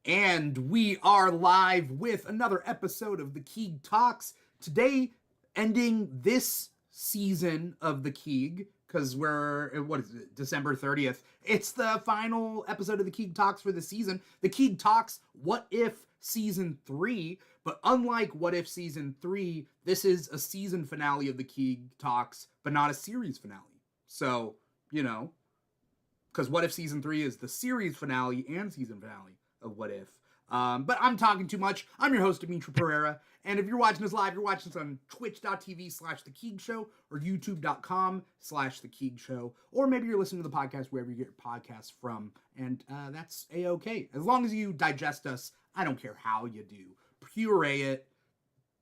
And we are live with another episode of the Keeg Talks. Today, ending this season of the Keeg, because we're, December 30th. It's the final episode of the Keeg Talks for the season. The Keeg Talks, What If Season 3. But unlike What If Season 3, this is a season finale of the Keeg Talks, but not a series finale. So, because What If Season 3 is the series finale and season finale of What If. But I'm talking too much. I'm your host, Dimithri Perera. And if you're watching us live, you're watching us on twitch.tv/The Keeg Show or youtube.com/The Keeg Show. Or maybe you're listening to the podcast wherever you get your podcasts from. And that's A-okay. As long as you digest us, I don't care how you do. Puree it,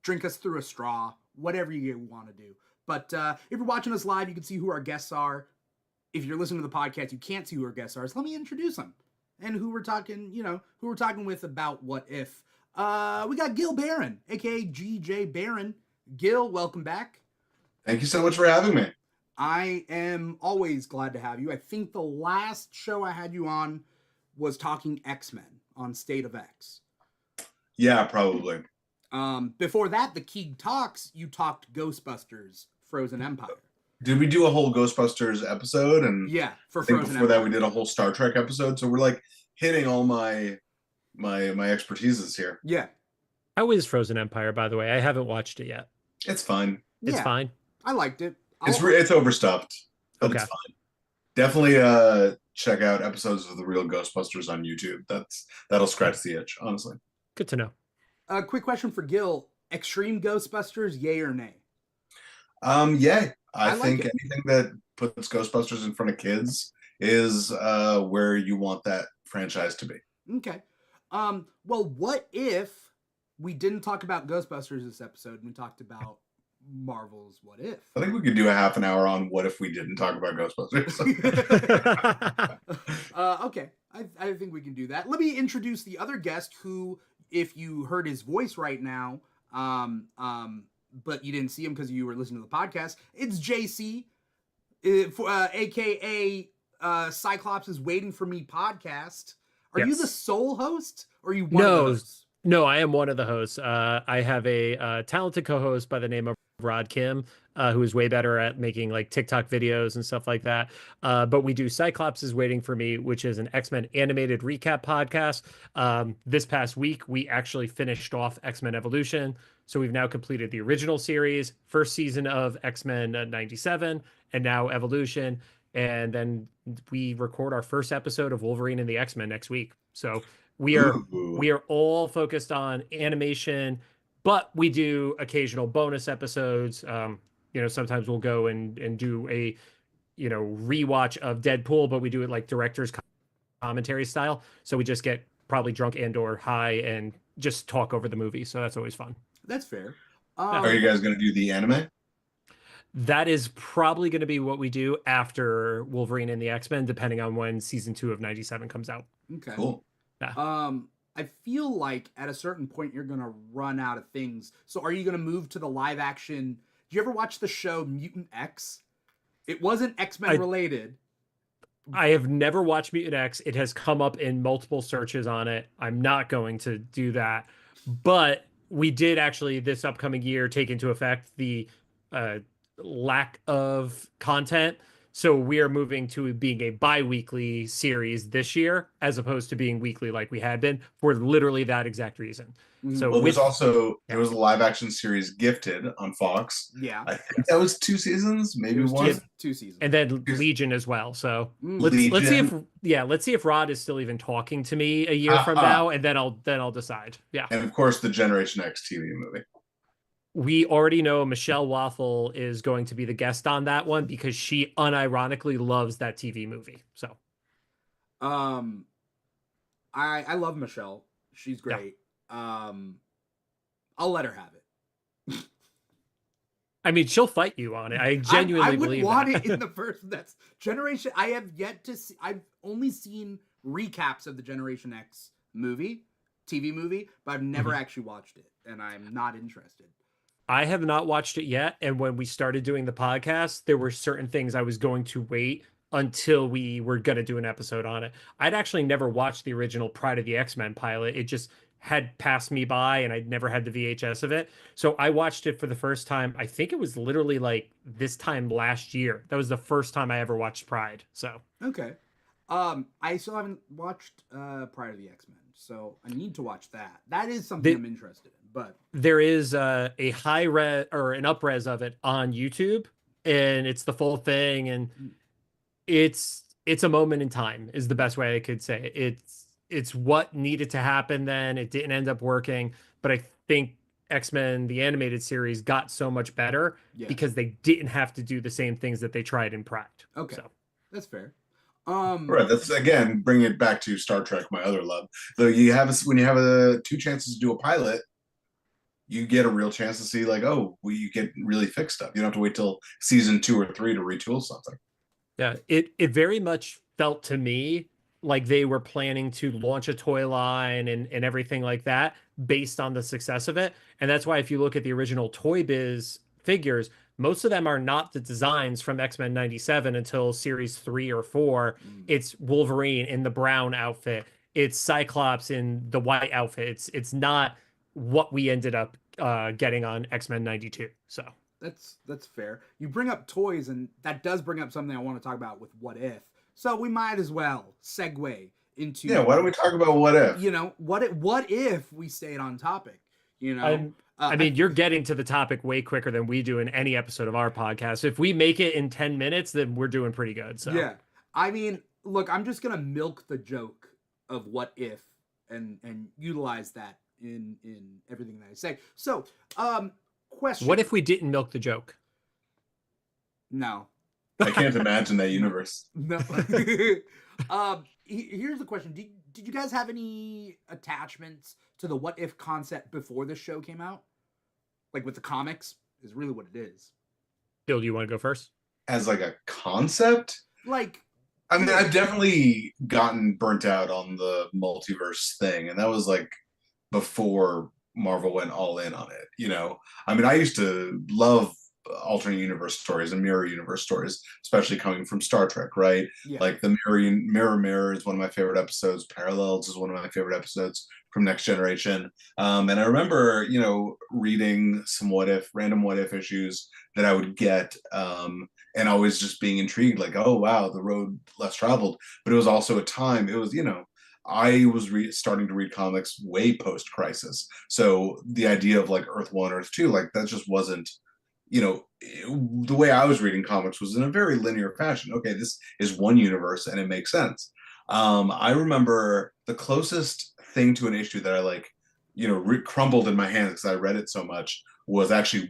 drink us through a straw, whatever you want to do. But if you're watching us live, you can see who our guests are. If you're listening to the podcast, you can't see who our guests are. So let me introduce them. And who we're talking with about What If. We got Gil Baron, aka GJ Baron. Gil, welcome back. Thank you so much for having me. I am always glad to have you. I think the last show I had you on was talking X-Men on State of X. Yeah, probably. Before that, the Keeg Talks, you talked Ghostbusters, Frozen Empire. Did we do a whole Ghostbusters episode? And yeah, for I think Frozen before Empire. that we did a whole Star Trek episode. So we're like hitting all my expertises here. Yeah. How is Frozen Empire, by the way? I haven't watched it yet. It's fine. It's fine. I liked it. It's overstuffed, but okay. It's fine. Definitely check out episodes of the real Ghostbusters on YouTube. That'll scratch the itch, honestly. Good to know. Quick question for Gil. Extreme Ghostbusters, yay or nay? Yeah. I like think it. anything that puts Ghostbusters in front of kids is where you want that franchise to be. Okay. Well, what if we didn't talk about Ghostbusters this episode and we talked about Marvel's What If? I think we could do a half an hour on what if we didn't talk about Ghostbusters. Okay. I think we can do that. Let me introduce the other guest who, if you heard his voice right now, but you didn't see him because you were listening to the podcast, it's JC, aka Cyclops is Waiting for Me podcast. Are you the sole host, or are you one of the hosts? No, I am one of the hosts. I have a talented co-host by the name of Rod Kim, who is way better at making like TikTok videos and stuff like that. But we do Cyclops is Waiting for Me, which is an X-Men animated recap podcast. This past week, we actually finished off X-Men Evolution. So we've now completed the original series, first season of X-Men 97, and now Evolution. And then we record our first episode of Wolverine and the X-Men next week. So we are all focused on animation, but we do occasional bonus episodes. Sometimes we'll go and do a rewatch of Deadpool, but we do it like director's commentary style. So we just get probably drunk and or high and just talk over the movie. So that's always fun. That's fair. Are you guys going to do the anime? That is probably going to be what we do after Wolverine and the X-Men, depending on when season 2 of 97 comes out. Okay. Cool. Yeah. I feel like at a certain point you're going to run out of things. So are you going to move to the live action? Did you ever watch the show Mutant X? It wasn't X-Men related. I have never watched Mutant X. It has come up in multiple searches on it. I'm not going to do that. But we did actually this upcoming year take into effect the lack of content. So we are moving to being a bi-weekly series this year, as opposed to being weekly like we had been, for literally that exact reason. So there was a live action series, Gifted, on Fox. Yeah. I think that was 2 seasons, maybe one. 2 seasons. And then Legion as well. So let's see if Rod is still even talking to me a year from now, and then I'll decide. Yeah. And of course the Generation X TV movie. We already know Michelle Waffle is going to be the guest on that one because she unironically loves that TV movie. So, I love Michelle. She's great. Yeah. I'll let her have it. I mean, she'll fight you on it. I genuinely believe that. I would want it in the first. That's Generation. I have yet to see. I've only seen recaps of the Generation X TV movie, but I've never actually watched it, and I'm not interested. I have not watched it yet. And when we started doing the podcast, there were certain things I was going to wait until we were going to do an episode on it. I'd actually never watched the original Pride of the X-Men pilot. It just had passed me by and I'd never had the VHS of it. So I watched it for the first time. I think it was literally like this time last year. That was the first time I ever watched Pride. So Okay. I still haven't watched Pride of the X-Men, so I need to watch that. That is something I'm interested in, but there is a high res or an up res of it on YouTube, and it's the full thing, and it's a moment in time is the best way I could say it. It's what needed to happen then. It didn't end up working, but I think X-Men the animated series got so much better yeah. because they didn't have to do the same things that they tried in Pride. Okay. So That's fair. Right. That's again bring it back to Star Trek, my other love. Though you have when you have two chances to do a pilot, you get a real chance to see like, oh, well, you get really fixed stuff. You don't have to wait till season 2 or 3 to retool something. yeah, it very much felt to me like they were planning to launch a toy line and everything like that based on the success of it. And that's why if you look at the original Toy Biz figures, most of them are not the designs from X-Men 97 until series 3 or 4. It's Wolverine in the brown outfit. It's Cyclops in the white outfit. It's not what we ended up getting on X-Men 92. So that's fair. You bring up toys, and that does bring up something I want to talk about with What If. So we might as well segue into why don't we talk about What If? You know, what if we stayed on topic? You know, I mean, you're getting to the topic way quicker than we do in any episode of our podcast. If we make it in 10 minutes, then we're doing pretty good. So yeah, I mean, look, I'm just gonna milk the joke of what if and utilize that in everything that I say. So, question: what if we didn't milk the joke? No, I can't imagine that universe. no. Here's the question: Did you guys have any attachments to the what if concept before the show came out? Like with the comics, is really what it is. Bill, do you want to go first? As like a concept? Like, I mean, I've definitely gotten burnt out on the multiverse thing, and that was like before Marvel went all in on it. You know, I mean, I used to love alternate universe stories and mirror universe stories, especially coming from Star Trek, right? yeah. Like the Mirror is one of my favorite episodes. Parallels is one of my favorite episodes from Next Generation. And I remember, you know, reading some random what if issues that I would get, and always just being intrigued, like, oh wow, the road less traveled. But it was also a time. It was, you know, I was starting to read comics way post Crisis, so the idea of like Earth 1, Earth 2, like that just wasn't, you know, the way I was reading comics was in a very linear fashion. Okay, this is one universe and it makes sense. I remember the closest thing to an issue that I like, you know, crumbled in my hands because I read it so much was actually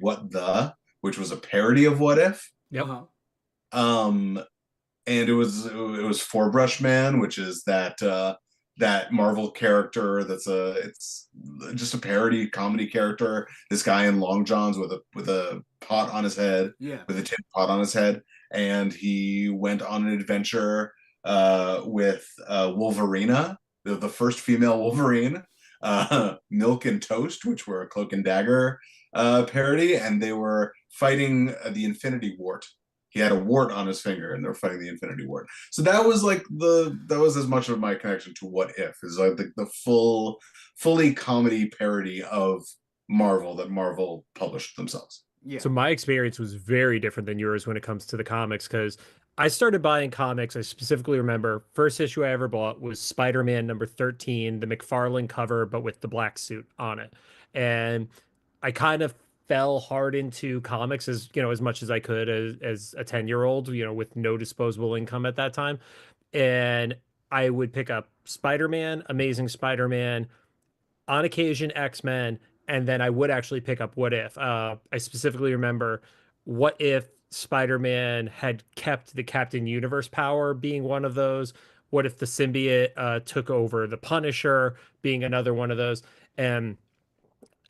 which was a parody of What If. Yep. Uh-huh. And it was Four Brush Man, which is that Marvel character it's just a parody comedy character. This guy in long johns with a pot on his head, Yeah. with a tin pot on his head, and he went on an adventure with Wolverina, the first female Wolverine, Milk and Toast, which were a Cloak and Dagger parody, and they were fighting the Infinity Wart. He had a wart on his finger, and they were fighting the Infinity Wart. So that was like that was as much of my connection to What If, is like the fully comedy parody of Marvel that Marvel published themselves. Yeah. So my experience was very different than yours when it comes to the comics, because I started buying comics. I specifically remember first issue I ever bought was Spider-Man number 13, the McFarlane cover, but with the black suit on it. And I kind of fell hard into comics as, you know, as much as I could as a 10-year-old, you know, with no disposable income at that time. And I would pick up Spider-Man, Amazing Spider-Man, on occasion X-Men, and then I would actually pick up What If. I specifically remember What If Spider-Man had kept the Captain Universe power being one of those. What if the symbiote took over the Punisher being another one of those? And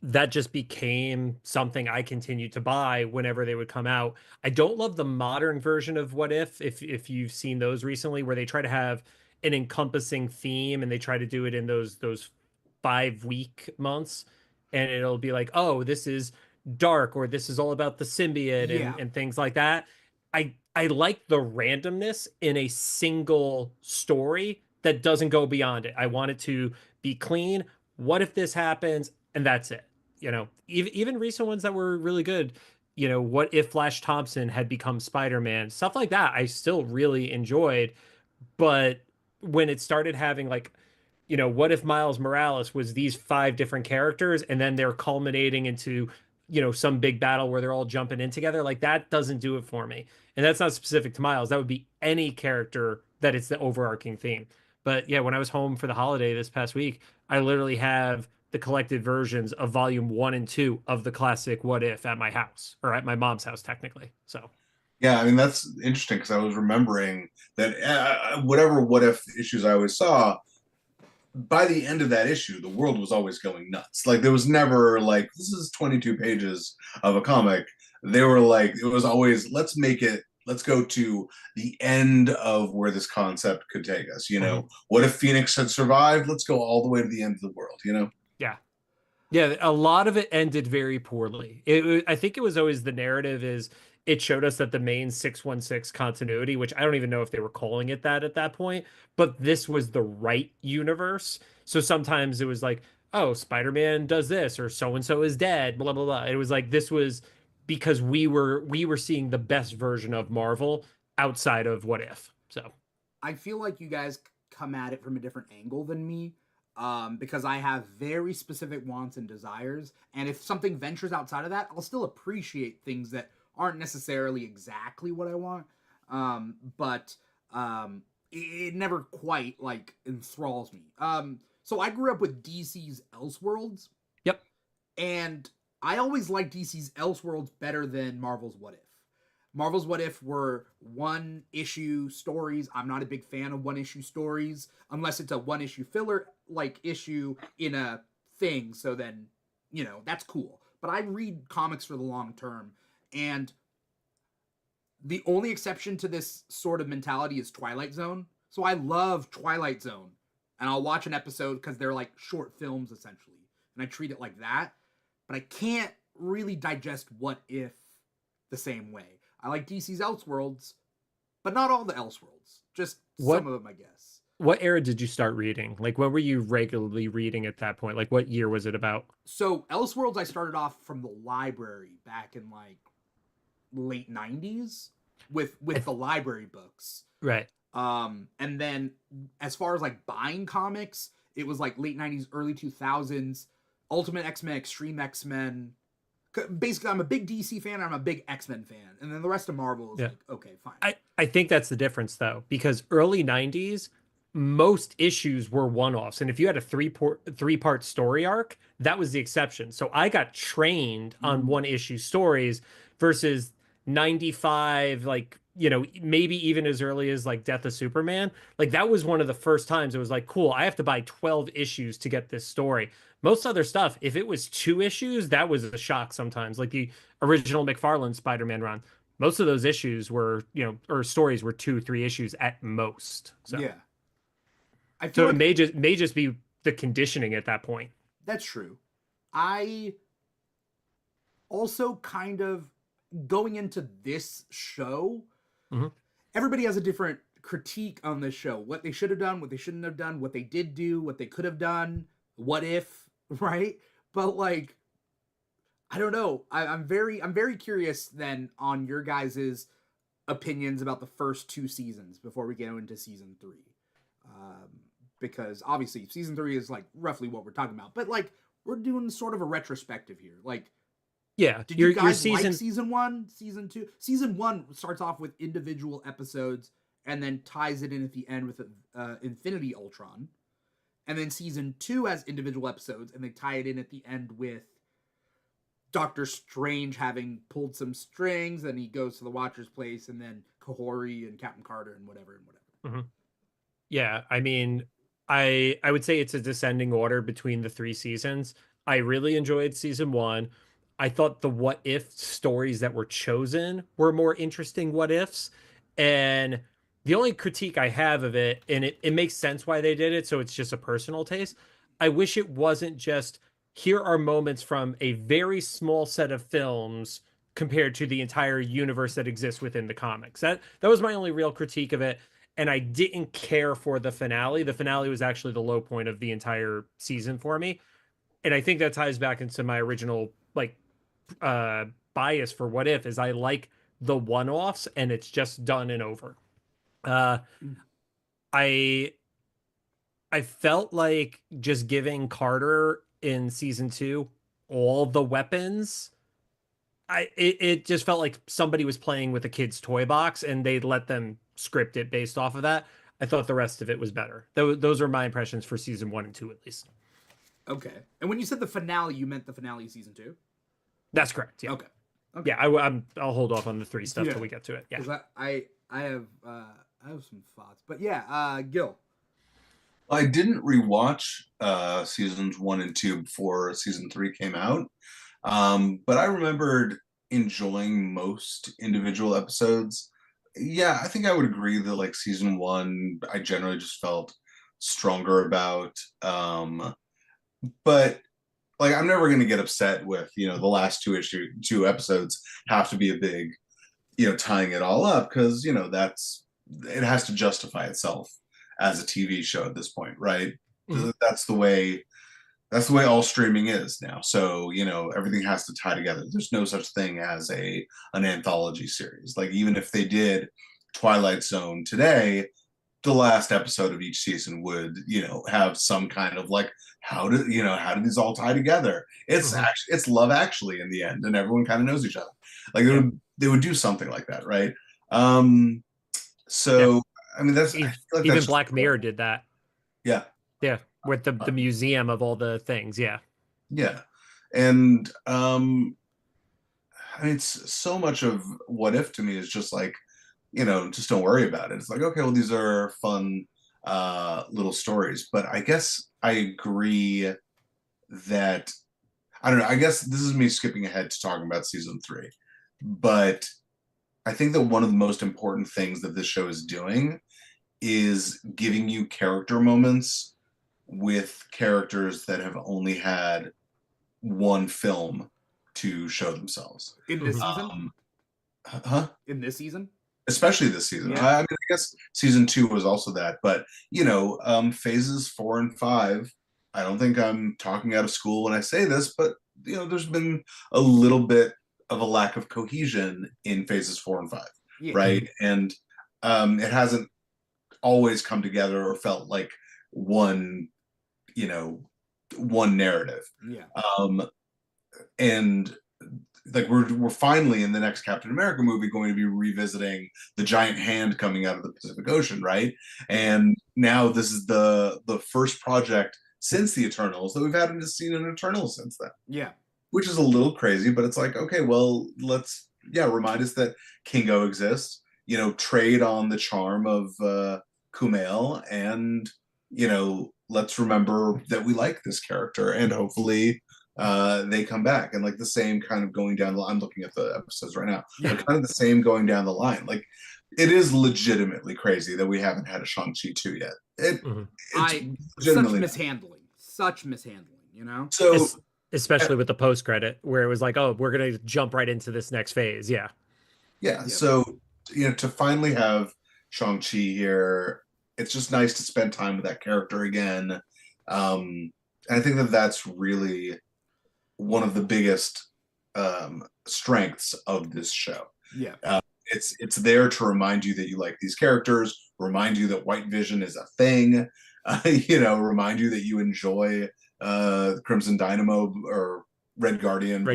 that just became something I continued to buy whenever they would come out. I don't love the modern version of What if you've seen those recently, where they try to have an encompassing theme and they try to do it in those 5-week months, and it'll be like, oh, this is dark, or this is all about the symbiote Yeah. and things like that. I like the randomness in a single story that doesn't go beyond it. I want it to be clean. What if this happens? And that's it. Even recent ones that were really good, what if Flash Thompson had become Spider-Man? Stuff like that I still really enjoyed. But when it started having like, what if Miles Morales was these five different characters and then they're culminating into, some big battle where they're all jumping in together? Like that doesn't do it for me. And that's not specific to Miles. That would be any character that it's the overarching theme. But yeah, when I was home for the holiday this past week, I literally have the collected versions of volume 1 and 2 of the classic What If at my house, or at my mom's house, technically. So Yeah, I mean that's interesting because I was remembering that whatever what if issues I always saw, by the end of that issue, the world was always going nuts. Like there was never like this is 22 pages of a comic. They were like it was always let's go to the end of where this concept could take us, you know. What if Phoenix had survived? Let's go all the way to the end of the world, you know. yeah. Yeah, a lot of it ended very poorly. I think it was always the narrative is it showed us that the main 616 continuity, which I don't even know if they were calling it that at that point, but this was the right universe. So sometimes it was like, oh, Spider-Man does this or so and so is dead, blah blah blah. It was like this was because we were seeing the best version of Marvel outside of What If. So I feel like you guys come at it from a different angle than me, because I have very specific wants and desires. And if something ventures outside of that, I'll still appreciate things that aren't necessarily exactly what I want. But it never quite like enthralls me. So I grew up with DC's Elseworlds, yep. and I always liked DC's Elseworlds better than Marvel's What If. Marvel's What If were one issue stories. I'm not a big fan of one issue stories unless it's a one issue filler like issue in a thing. So then, that's cool. But I read comics for the long term. And the only exception to this sort of mentality is Twilight Zone. So I love Twilight Zone. And I'll watch an episode because they're like short films essentially. And I treat it like that. But I can't really digest What If the same way. I like DC's Elseworlds, but not all the Elseworlds. Just some of them, I guess. What era did you start reading? Like, what were you regularly reading at that point? Like, what year was it about? So, Elseworlds, I started off from the library back in, like, late 90s with the library books. Right. And then, as far as, like, buying comics, it was, like, late 90s, early 2000s. Ultimate X-Men, Extreme X-Men. Basically, I'm a big DC fan, I'm a big X-Men fan. And then the rest of Marvel is like, okay, fine. I think that's the difference, though, because early 90s, most issues were one-offs. And if you had a three-part story arc, that was the exception. So I got trained on one-issue stories versus 95, like, maybe even as early as, like, Death of Superman. Like, that was one of the first times it was like, cool, I have to buy 12 issues to get this story. Most other stuff, if it was 2 issues, that was a shock sometimes. Like the original McFarlane Spider-Man run, most of those issues were, or stories were 2-3 issues at most. So yeah, so it may just be the conditioning at that point. That's true. I also kind of going into this show, everybody has a different critique on this show. What they should have done, what they shouldn't have done, what they did do, what they could have done, what if, right? But like, I don't know. I'm very curious then on your guys's opinions about the first 2 seasons before we go into season 3. Because obviously season 3 is like roughly what we're talking about, but like we're doing sort of a retrospective here. Like, yeah, did you guys like season 1, season 2? Season 1 starts off with individual episodes and then ties it in at the end with Infinity Ultron. And then season 2 has individual episodes and they tie it in at the end with Doctor Strange having pulled some strings, and he goes to the Watcher's place, and then Kahori and Captain Carter and whatever. Yeah, I mean, I would say it's a descending order between the 3 seasons. I really enjoyed season 1. I thought the what if stories that were chosen were more interesting what ifs. And the only critique I have of it, and it makes sense why they did it, so it's just a personal taste. I wish it wasn't just here are moments from a very small set of films compared to the entire universe that exists within the comics. That was my only real critique of it. And I didn't care for the finale. The finale was actually the low point of the entire season for me. And I think that ties back into my original like bias for What If, is I like the one-offs and it's just done and over. I felt like just giving Carter in season 2 all the weapons, it just felt like somebody was playing with a kid's toy box and they let them script it based off of that. I thought the rest of it was better. Those are my impressions for season 1 and 2 at least. Okay. And when you said the finale, you meant the finale of season 2? That's correct. Yeah. Okay. Yeah, I'll hold off on the 3 stuff till we get to it. Yeah. Because I have some thoughts, but yeah, Gil. I didn't rewatch seasons 1 and 2 before season 3 came out, but I remembered enjoying most individual episodes. Yeah, I think I would agree that like season 1, I generally just felt stronger about. But like I'm never going to get upset with the last two episodes have to be a big tying it all up, because it has to justify itself as a TV show at this point, right? Mm-hmm. That's the way all streaming is now. So everything has to tie together. There's no such thing as an anthology series. Like even if they did Twilight Zone today, the last episode of each season would have some kind of like how do these all tie together? It's actually it's Love Actually in the end, and everyone kind of knows each other. Like they would do something like that, right? So I mean that's even Black Mirror did that. Yeah. Yeah, with the museum of all the things. Yeah. Yeah, and I mean it's so much of What If to me is just like just don't worry about it. It's like, okay, well, these are fun little stories. But I guess I agree that, I don't know, I guess this is me skipping ahead to talking about season 3. But I think that one of the most important things that this show is doing is giving you character moments with characters that have only had one film to show themselves. In this season? In this season? Especially this season. Yeah. I mean, I guess season 2 was also that, but phases 4 and 5, I don't think I'm talking out of school when I say this, but there's been a little bit of a lack of cohesion in phases 4 and 5, right? And it hasn't always come together or felt like one narrative. Yeah. And like we're finally in the next Captain America movie going to be revisiting the giant hand coming out of the Pacific Ocean, right? And now this is the first project since the Eternals that we've hadn't seen an Eternals since then. Yeah. Which is a little crazy, but it's like, okay, well, let's remind us that Kingo exists, trade on the charm of Kumail, and let's remember that we like this character, and hopefully they come back. And like the same kind of going down the line, I'm looking at the episodes right now, but kind of the same going down the line. Like it is legitimately crazy that we haven't had a Shang-Chi 2 yet. Such mishandling, So especially with the post-credit where it was like, oh, we're gonna jump right into this next phase. Yeah. So to finally have Shang-Chi here, it's just nice to spend time with that character again. And I think that that's really one of the biggest strengths of this show. Yeah. It's there to remind you that you like these characters, remind you that White Vision is a thing, remind you that you enjoy Crimson Dynamo or Red Guardian.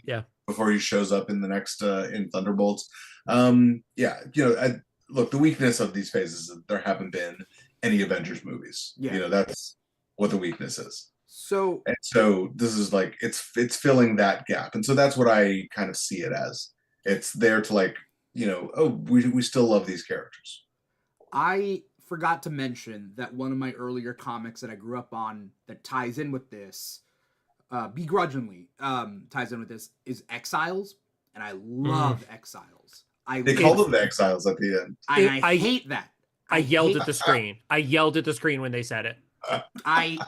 Yeah. Before he shows up in the next in Thunderbolts. Look, the weakness of these phases is that there haven't been any Avengers movies. Yeah. That's what the weakness is. So this is like it's filling that gap, and so that's what I kind of see it as. It's there to like we still love these characters. I forgot to mention that one of my earlier comics that I grew up on that ties in with this, begrudgingly ties in with this, is Exiles, and I love Exiles. They call them the Exiles at the end. I hate that. I yelled at the screen. I yelled at the screen when they said it. I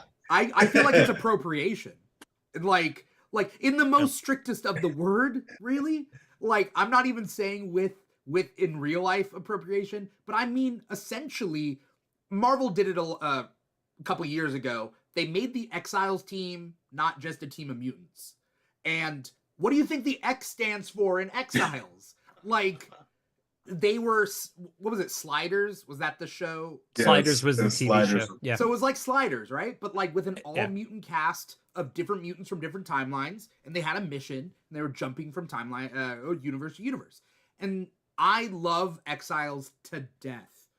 feel like it's appropriation, like in the most strictest of the word, really. like I'm not even saying with in real life appropriation, but I mean essentially Marvel did it a couple years ago. They made the Exiles team not just a team of mutants. And what do you think the X stands for in Exiles? Like, they were, what was it, Sliders? Was that the show? Sliders was the TV Sliders. show. Yeah. So it was like Sliders, right? But like with an all-mutant cast of different mutants from different timelines, and they had a mission, and they were jumping from timeline, universe to universe. And I love Exiles to death.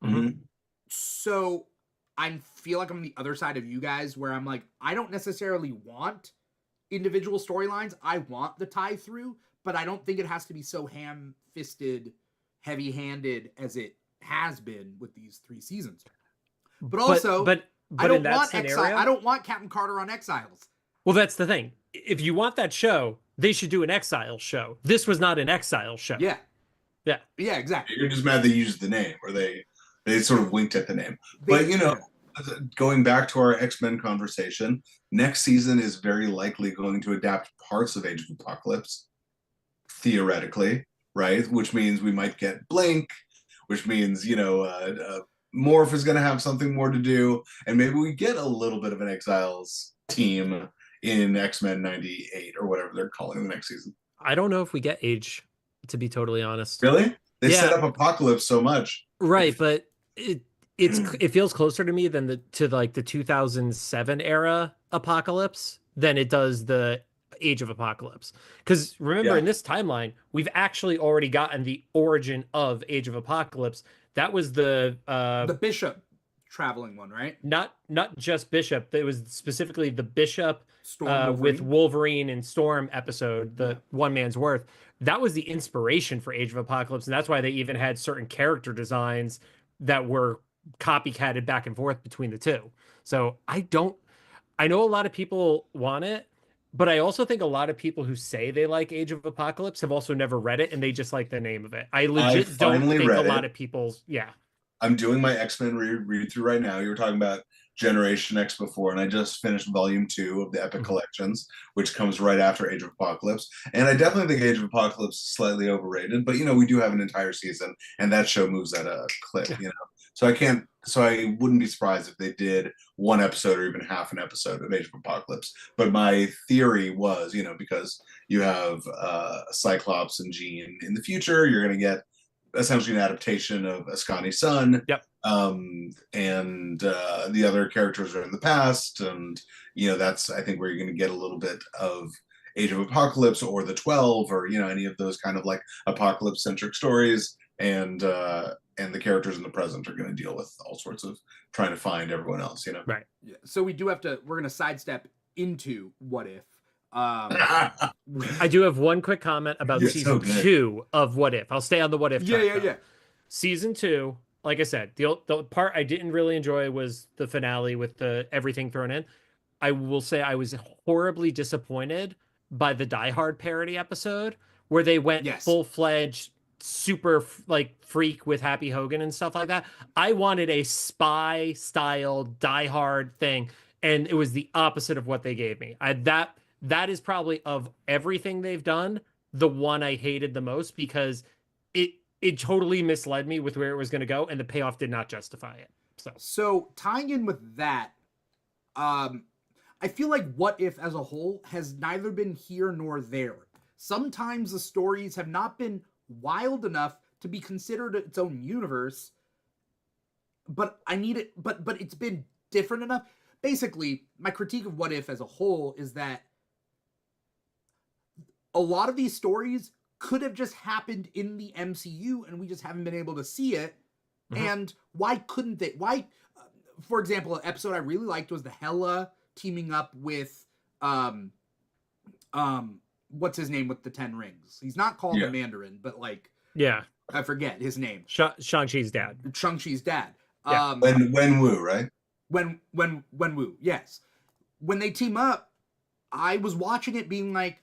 Mm-hmm. So I feel like I'm on the other side of you guys, where I'm like, I don't necessarily want individual storylines. I want the tie through, but I don't think it has to be so ham-fisted, heavy-handed as it has been with these 3 seasons. But also, but I don't in that want scenario, I don't want Captain Carter on Exiles. Well, that's the thing. If you want that show, they should do an Exile show. This was not an Exile show. Yeah. Yeah. Yeah, exactly. You're just mad they used the name, or they sort of winked at the name. But going back to our X-Men conversation, next season is very likely going to adapt parts of Age of Apocalypse, theoretically, right? Which means we might get Blink, which means, Morph is going to have something more to do, and maybe we get a little bit of an Exiles team in X-Men 98 or whatever they're calling the next season. I don't know if we get Age, to be totally honest. Really? They set up Apocalypse so much. Right, but it feels closer to me than the 2007 era Apocalypse than it does the Age of Apocalypse. Because remember, in this timeline, we've actually already gotten the origin of Age of Apocalypse. That was the Bishop traveling one, right? Not just Bishop. It was specifically the Bishop Storm with Wolverine and Storm episode, the One Man's Worth. That was the inspiration for Age of Apocalypse, and that's why they even had certain character designs that were copycatted back and forth between the two. So I know a lot of people want it, but I also think a lot of people who say they like Age of Apocalypse have also never read it, and they just like the name of it. I legit don't think a lot of people's I'm doing my X-Men read through right now. You were talking about Generation X before, and I just finished volume 2 of the Epic Collections, which comes right after Age of Apocalypse. And I definitely think Age of Apocalypse is slightly overrated, but we do have an entire season, and that show moves at a clip, So I wouldn't be surprised if they did one episode or even half an episode of Age of Apocalypse. But my theory was, because you have Cyclops and Jean in the future, you're going to get essentially an adaptation of Ascani's son. Yep. And the other characters are in the past, and that's, I think, where you're going to get a little bit of Age of Apocalypse or the 12 or any of those kind of like apocalypse centric stories, and the characters in the present are going to deal with all sorts of trying to find everyone else. Right. Yeah. So we're going to sidestep into What If. I do have one quick comment about season 2 of What If. I'll stay on the What If track. Yeah. Season 2, like I said, the part I didn't really enjoy was the finale with the everything thrown in. I will say I was horribly disappointed by the Die Hard parody episode where they went full-fledged super like freak with Happy Hogan and stuff like that. I wanted a spy style Die Hard thing, and it was the opposite of what they gave me. That is probably, of everything they've done, the one I hated the most, because it totally misled me with where it was going to go, and the payoff did not justify it. So tying in with that, I feel like What If as a whole has neither been here nor there. Sometimes the stories have not been wild enough to be considered its own universe, but but it's been different enough. Basically, my critique of What If as a whole is that a lot of these stories could have just happened in the MCU, and we just haven't been able to see it. Mm-hmm. And why couldn't they? Why, for example, an episode I really liked was the Hela teaming up with, what's his name with the 10 rings? He's not called the Mandarin, but I forget his name. Shang-Chi's dad. Shang-Chi's dad. Yeah. Wenwu, right? Wenwu, yes. When they team up, I was watching it being like,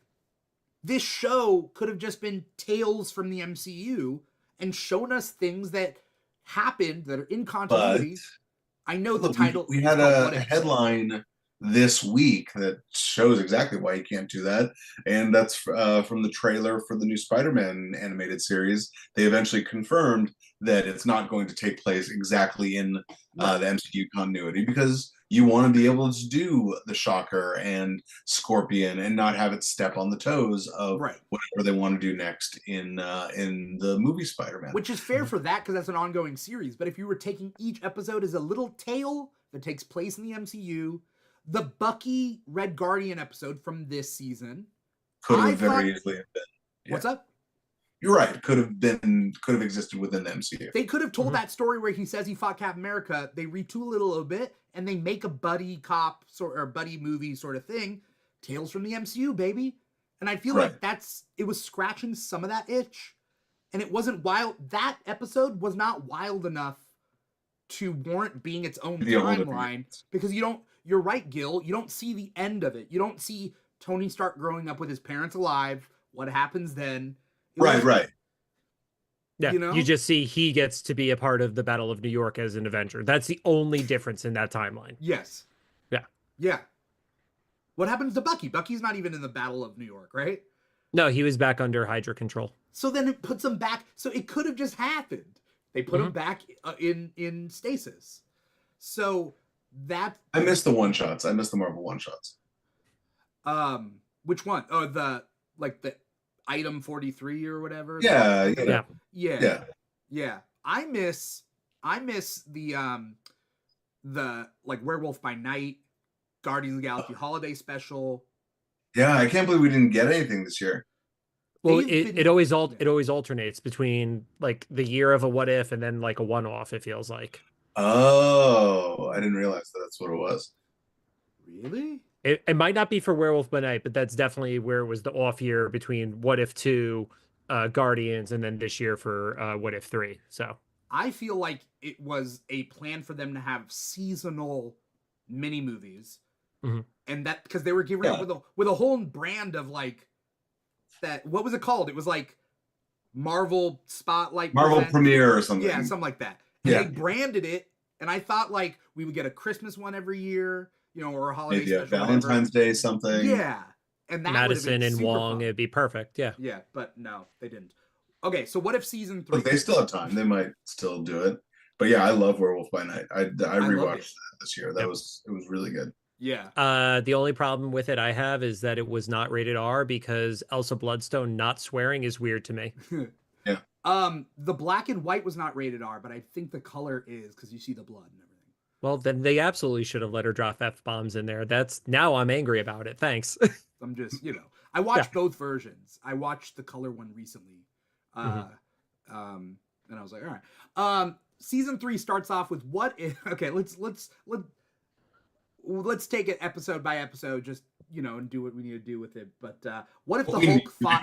this show could have just been tales from the MCU and shown us things that happened that are in continuity. I know the title. We had a headline this week that shows exactly why you can't do that. And that's from the trailer for the new Spider-Man animated series. They eventually confirmed that it's not going to take place exactly in the MCU continuity, because you want to be able to do the Shocker and Scorpion and not have it step on the toes of whatever they want to do next in the movie Spider-Man. Which is fair for that, because that's an ongoing series. But if you were taking each episode as a little tale that takes place in the MCU, the Bucky Red Guardian episode from this season could have very easily have been. Yeah. What's up? You're right. Could have existed within the MCU. They could have told that story where he says he fought Captain America. They retool it a little bit and they make a buddy cop or buddy movie sort of thing. Tales from the MCU, baby. And I feel like it was scratching some of that itch. And it wasn't wild. That episode was not wild enough to warrant being its own timeline, because you're right, Gil. You don't see the end of it. You don't see Tony Stark growing up with his parents alive. What happens then? Right. Yeah, you just see he gets to be a part of the Battle of New York as an Avenger. That's the only difference in that timeline. Yes. Yeah. What happens to Bucky? Bucky's not even in the Battle of New York, right? No, he was back under Hydra control. So then it puts him back. So it could have just happened. They put him back in stasis. So that... I miss the one-shots. I miss the Marvel one-shots. Which one? Oh, the item 43 or whatever. Yeah. I miss the Werewolf by Night, Guardians of the Galaxy holiday special. Yeah, I can't believe we didn't get anything this year. Well, it always alternates between like the year of a what if and then like a one-off, it feels like. Oh, I didn't realize that's what it was. Really? It might not be for Werewolf by Night, but that's definitely where it was the off year between What If 2, Guardians, and then this year for What If 3. So I feel like it was a plan for them to have seasonal mini movies, and that because they were giving up with a whole brand of like that. What was it called? It was like Marvel Spotlight, Marvel Premiere or something. Yeah, something like that. And they branded it, and I thought like we would get a Christmas one every year. Or a holiday maybe special, Valentine's Day something. Yeah, and that Madison and Wong, fun. It'd be perfect. Yeah, but no, they didn't. Okay, so what if season 3? Look, they still have time. They might still do it. But yeah, I love Werewolf by Night. I rewatched that this year. It was really good. Yeah. The only problem with it I have is that it was not rated R, because Elsa Bloodstone not swearing is weird to me. Yeah. The black and white was not rated R, but I think the color is, because you see the blood and everything. Well, then they absolutely should have let her drop F-bombs in there. Now I'm angry about it. Thanks. I'm just, I watched both versions. I watched the color one recently. And I was like, all right. Season 3 starts off with what if, okay, let's take it episode by episode, just, and do what we need to do with it. But what if the Hulk fought...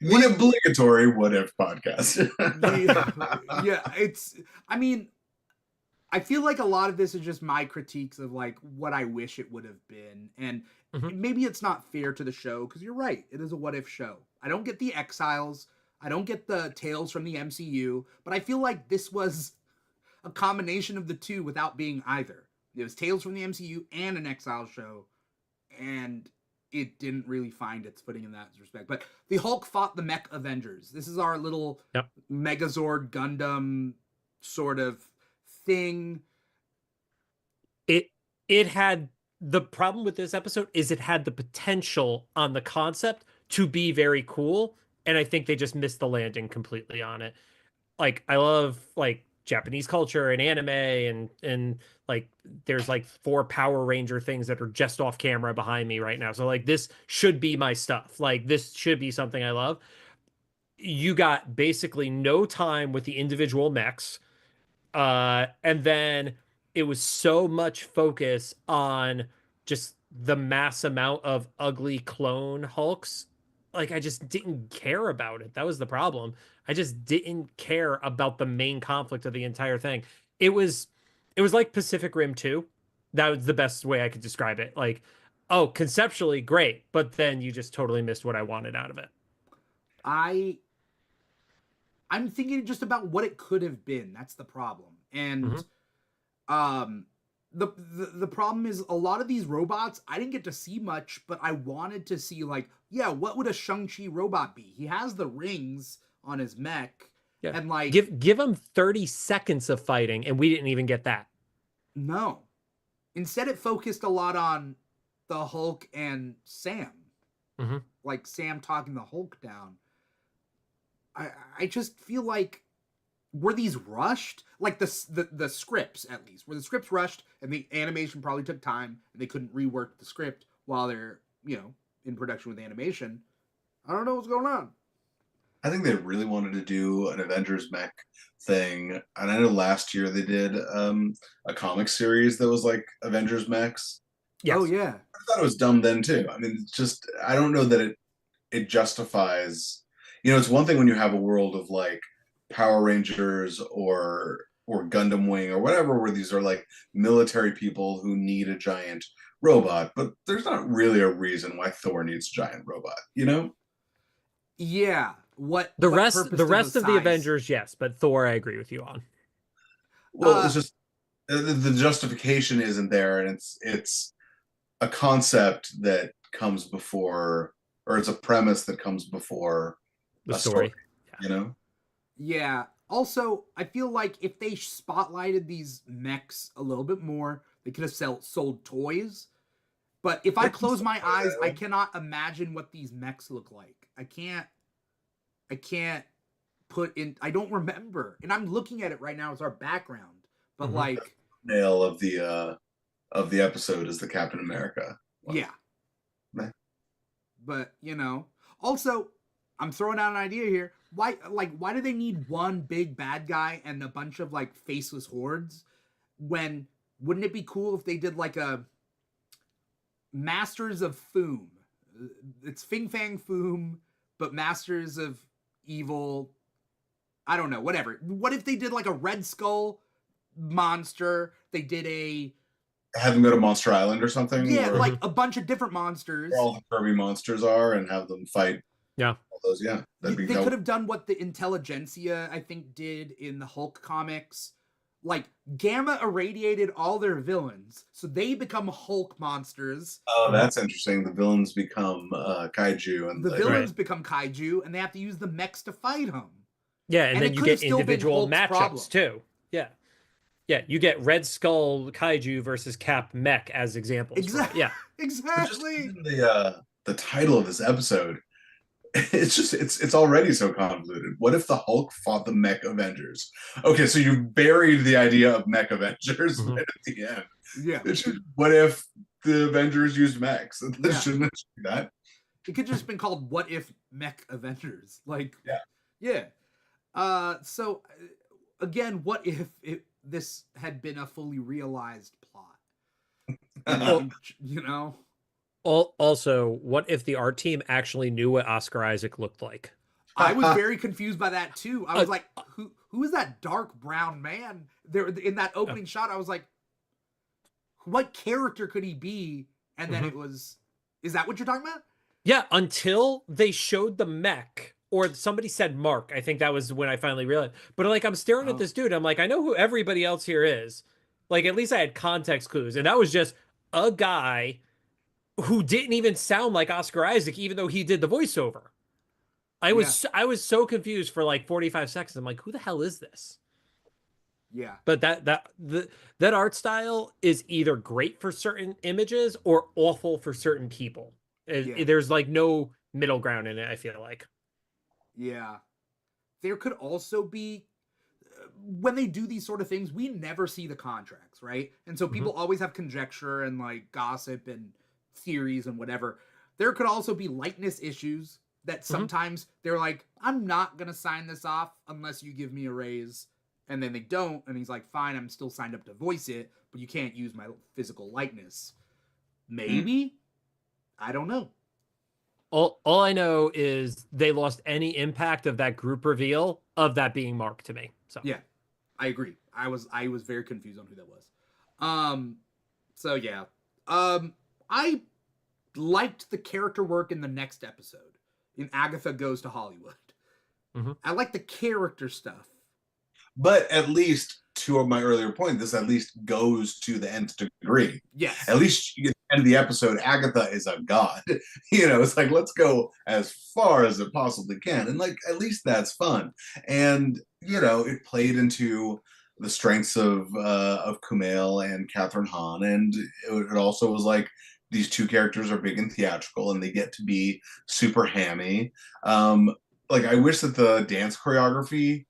The obligatory what if podcast. I feel like a lot of this is just my critiques of like what I wish it would have been. And maybe it's not fair to the show, because you're right. It is a what if show. I don't get the Exiles. I don't get the Tales from the MCU. But I feel like this was a combination of the two without being either. It was Tales from the MCU and an Exiles show. And it didn't really find its footing in that respect. But the Hulk fought the Mech Avengers. This is our little Megazord Gundam sort of thing. It had, the problem with this episode is it had the potential on the concept to be very cool, and I think they just missed the landing completely on it. Like, I love like Japanese culture and anime, and like there's like 4 Power Ranger things that are just off camera behind me right now. So like this should be my stuff. Like this should be something I love. You got basically no time with the individual mechs. And then it was so much focus on just the mass amount of ugly clone Hulks. Like, I just didn't care about it. That was the problem. I just didn't care about the main conflict of the entire thing. It was like Pacific Rim 2. That was the best way I could describe it. Like, oh, conceptually great, but then you just totally missed what I wanted out of it. I'm thinking just about what it could have been. That's the problem. And the problem is a lot of these robots I didn't get to see much, but I wanted to see like, yeah, what would a Shang-Chi robot be? He has the rings on his mech, Yeah. and like give him 30 seconds of fighting, and we didn't even get that. no. Instead, it focused a lot on the Hulk and Sam. Mm-hmm. Like Sam talking the Hulk down. I just feel like, were these rushed? Like the scripts, at least. Were the scripts rushed and the animation probably took time and they couldn't rework the script while they're, in production with animation? I don't know what's going on. I think they really wanted to do an Avengers mech thing. And I know last year they did a comic series that was like Avengers mechs. Yes. Oh, yeah. I thought it was dumb then too. I mean, it's just, I don't know that it justifies, it's one thing when you have a world of like Power Rangers or Gundam Wing or whatever, where these are like military people who need a giant robot, but there's not really a reason why Thor needs a giant robot, Yeah. The what rest purpose the did rest of the size? Avengers, yes, but Thor I agree with you on. Well, it's just the justification isn't there, and it's a concept that comes before, or it's a premise that comes before The a story. Yeah. Also, I feel like if they spotlighted these mechs a little bit more, they could have sold toys. But if I close my eyes, I cannot imagine what these mechs look like. I can't put in. I don't remember, and I'm looking at it right now as our background. But like, nail of the episode is the Captain America one. Yeah. Right. But also, I'm throwing out an idea here. Why do they need one big bad guy and a bunch of like faceless hordes? When wouldn't it be cool if they did like a Masters of Foom? It's Fing Fang Foom, but Masters of Evil. I don't know, whatever. What if they did like a Red Skull monster? They did have them go to Monster Island or something. Yeah, like a bunch of different monsters. Where all the Kirby monsters are, and have them fight. Yeah. All those, yeah. They could have done what the Intelligentsia, I think, did in the Hulk comics. Like, Gamma irradiated all their villains, so they become Hulk monsters. Oh, that's interesting. The villains become kaiju, and the villains become kaiju, and they have to use the mechs to fight them. Yeah, and then you get individual matchups too. Yeah. Yeah, you get Red Skull Kaiju versus Cap Mech as examples. Exactly. Yeah. Exactly. The title of this episode, it's already so convoluted. What if the Hulk fought the Mech Avengers? Okay, so you buried the idea of Mech Avengers right at the end. Yeah. What if the Avengers used mechs? Yeah. Shouldn't it be that? It could just been called What If Mech Avengers. Like, yeah. So again, what if this had been a fully realized plot? Also, what if the art team actually knew what Oscar Isaac looked like? I was very confused by that too. I was like, who is that dark brown man there in that opening shot? I was like, what character could he be? And then it was, is that what you're talking about? Yeah, until they showed the mech, or somebody said Mark. I think that was when I finally realized. But like, I'm staring at this dude. I'm like, I know who everybody else here is. Like, at least I had context clues. And that was just a guy who didn't even sound like Oscar Isaac, even though he did the voiceover. I was so confused for like 45 seconds. I'm like, who the hell is this? Yeah. But that art style is either great for certain images or awful for certain people. There's like no middle ground in it, I feel like. Yeah. There could also be, when they do these sort of things, we never see the contracts, right? And so people always have conjecture and like gossip and theories and whatever. There could also be likeness issues that sometimes they're like, I'm not going to sign this off unless you give me a raise. And then they don't. And he's like, fine, I'm still signed up to voice it, but you can't use my physical likeness. Maybe. I don't know. All I know is they lost any impact of that group reveal of that being Mark to me. So yeah, I agree. I was very confused on who that was. So yeah. I liked the character work in the next episode in Agatha Goes to Hollywood. I like the character stuff. But at least, to my earlier point, this at least goes to the nth degree. Yes. At least you get the end of the episode, Agatha is a god. It's like, let's go as far as it possibly can. And like, at least that's fun. And, it played into the strengths of Kumail and Catherine Hahn. And it also was like, these two characters are big and theatrical and they get to be super hammy. Like, I wish that the dance choreography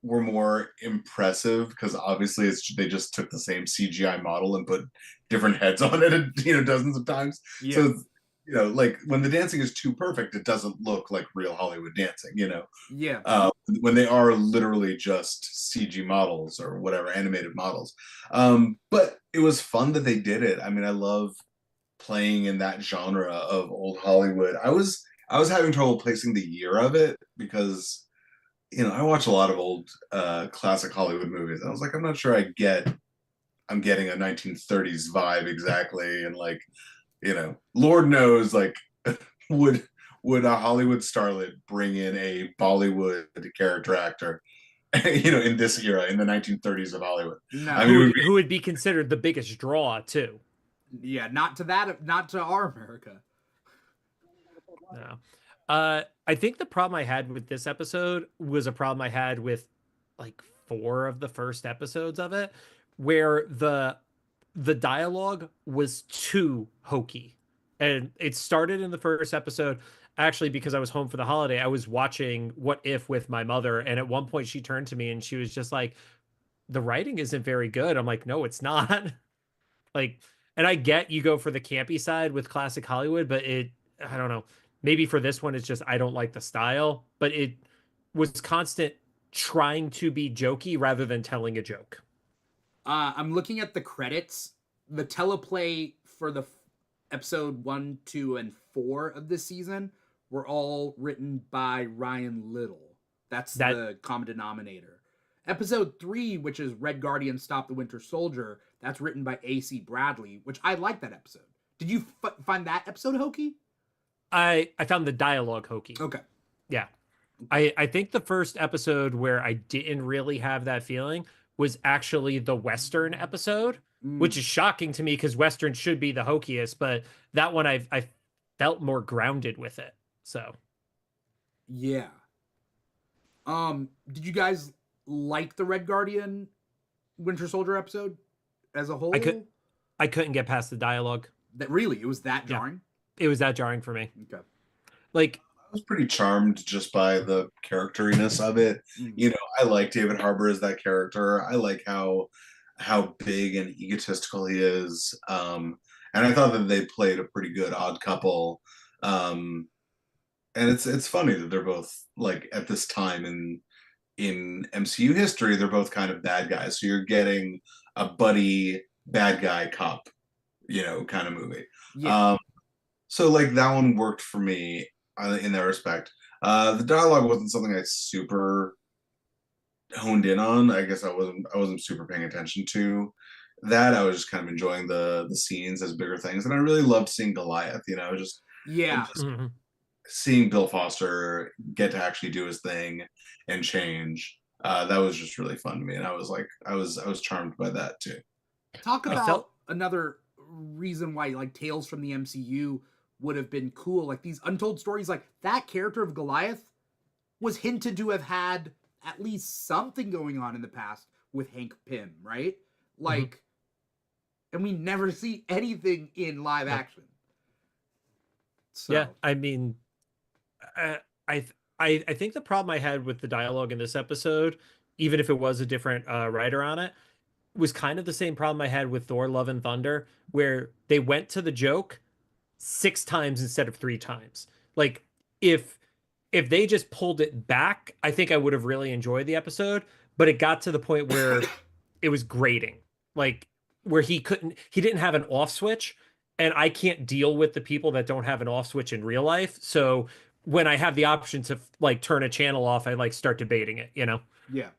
were more impressive, because obviously they just took the same CGI model and put different heads on it, dozens of times. Yeah. So, like when the dancing is too perfect, it doesn't look like real Hollywood dancing, Yeah. when they are literally just CG models or whatever, animated models. But it was fun that they did it. I mean, I love playing in that genre of old Hollywood. I was having trouble placing the year of it because I watch a lot of old classic Hollywood movies. And I was like, I'm not sure I'm getting a 1930s vibe exactly. And like, Lord knows, like, would a Hollywood starlet bring in a Bollywood character actor, in this era, in the 1930s of Hollywood? No. I mean, who would be considered the biggest draw too. Yeah, not to our America. No. I think the problem I had with this episode was a problem I had with like 4 of the first episodes of it, where the dialogue was too hokey. And it started in the first episode. Actually, because I was home for the holiday, I was watching What If with my mother. And at one point she turned to me and she was just like, the writing isn't very good. I'm like, no, it's not. Like, and I get you go for the campy side with classic Hollywood, but I don't know. Maybe for this one, it's just I don't like the style, but it was constant trying to be jokey rather than telling a joke. I'm looking at the credits. The teleplay for the episode 1, 2, and 4 of this season were all written by Ryan Little. That's the common denominator. Episode 3, which is Red Guardian Stop the Winter Soldier, that's written by A.C. Bradley, which I like that episode. Did you find that episode hokey? I found the dialogue hokey. Okay. Yeah. I think the first episode where I didn't really have that feeling was actually the Western episode, which is shocking to me because Western should be the hokiest, but that one I felt more grounded with it. So. Yeah. Did you guys like the Red Guardian Winter Soldier episode as a whole? I couldn't get past the dialogue. That really, it was that jarring? Yeah. It was that jarring for me. Okay. Like, I was pretty charmed just by the characteriness of it. I like David Harbour as that character. I like how big and egotistical he is. And I thought that they played a pretty good odd couple. And it's funny that they're both, like, at this time in MCU history, they're both kind of bad guys. So you're getting a buddy bad guy cop, kind of movie. Yeah. So like that one worked for me in that respect. The dialogue wasn't something I super honed in on. I guess I wasn't super paying attention to that. I was just kind of enjoying the scenes as bigger things, and I really loved seeing Goliath. Just seeing Bill Foster get to actually do his thing and change. That was just really fun to me, and I was charmed by that too. Talk about another reason why like Tales from the MCU would have been cool. Like these untold stories, like that character of Goliath was hinted to have had at least something going on in the past with Hank Pym, right? Like, and we never see anything in live action. So. Yeah, I mean, I think the problem I had with the dialogue in this episode, even if it was a different writer on it, was kind of the same problem I had with Thor: Love and Thunder, where they went to the joke 6 times instead of 3 times. Like, if they just pulled it back, I think I would have really enjoyed the episode, but it got to the point where it was grating. Like, where he didn't have an off switch, and I can't deal with the people that don't have an off switch in real life. So when I have the option to like turn a channel off, I like start debating it, Yeah.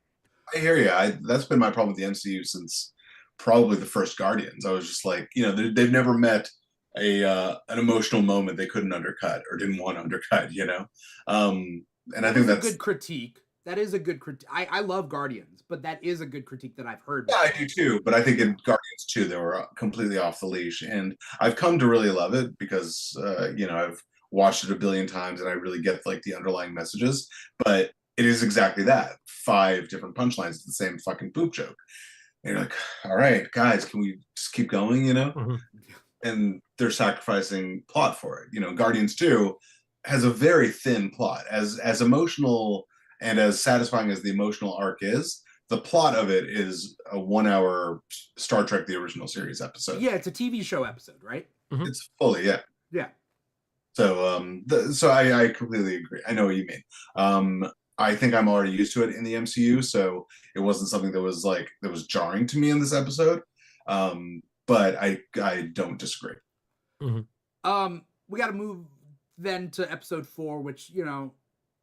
I hear you. That's been my problem with the MCU since probably the first Guardians. I was just like, they've never met an emotional moment they couldn't undercut or didn't want to undercut. And I think that's a good critique. That is a good critique. I love Guardians, but that is a good critique that I've heard. Yeah, I do too. But I think in Guardians 2, they were completely off the leash. And I've come to really love it because, I've watched it a billion times and I really get like the underlying messages. But it is exactly that 5 different punchlines, the same fucking poop joke. And you're like, all right, guys, can we just keep going, Mhm. And they're sacrificing plot for it. Guardians 2 has a very thin plot. As emotional and as satisfying as the emotional arc is, the plot of it is a 1-hour Star Trek the original series episode. Yeah, it's a TV show episode, right? It's fully, yeah. Yeah. So so I completely agree. I know what you mean. I think I'm already used to it in the MCU, so it wasn't something that was jarring to me in this episode. But I don't disagree. Mm-hmm. We got to move then to episode 4, which people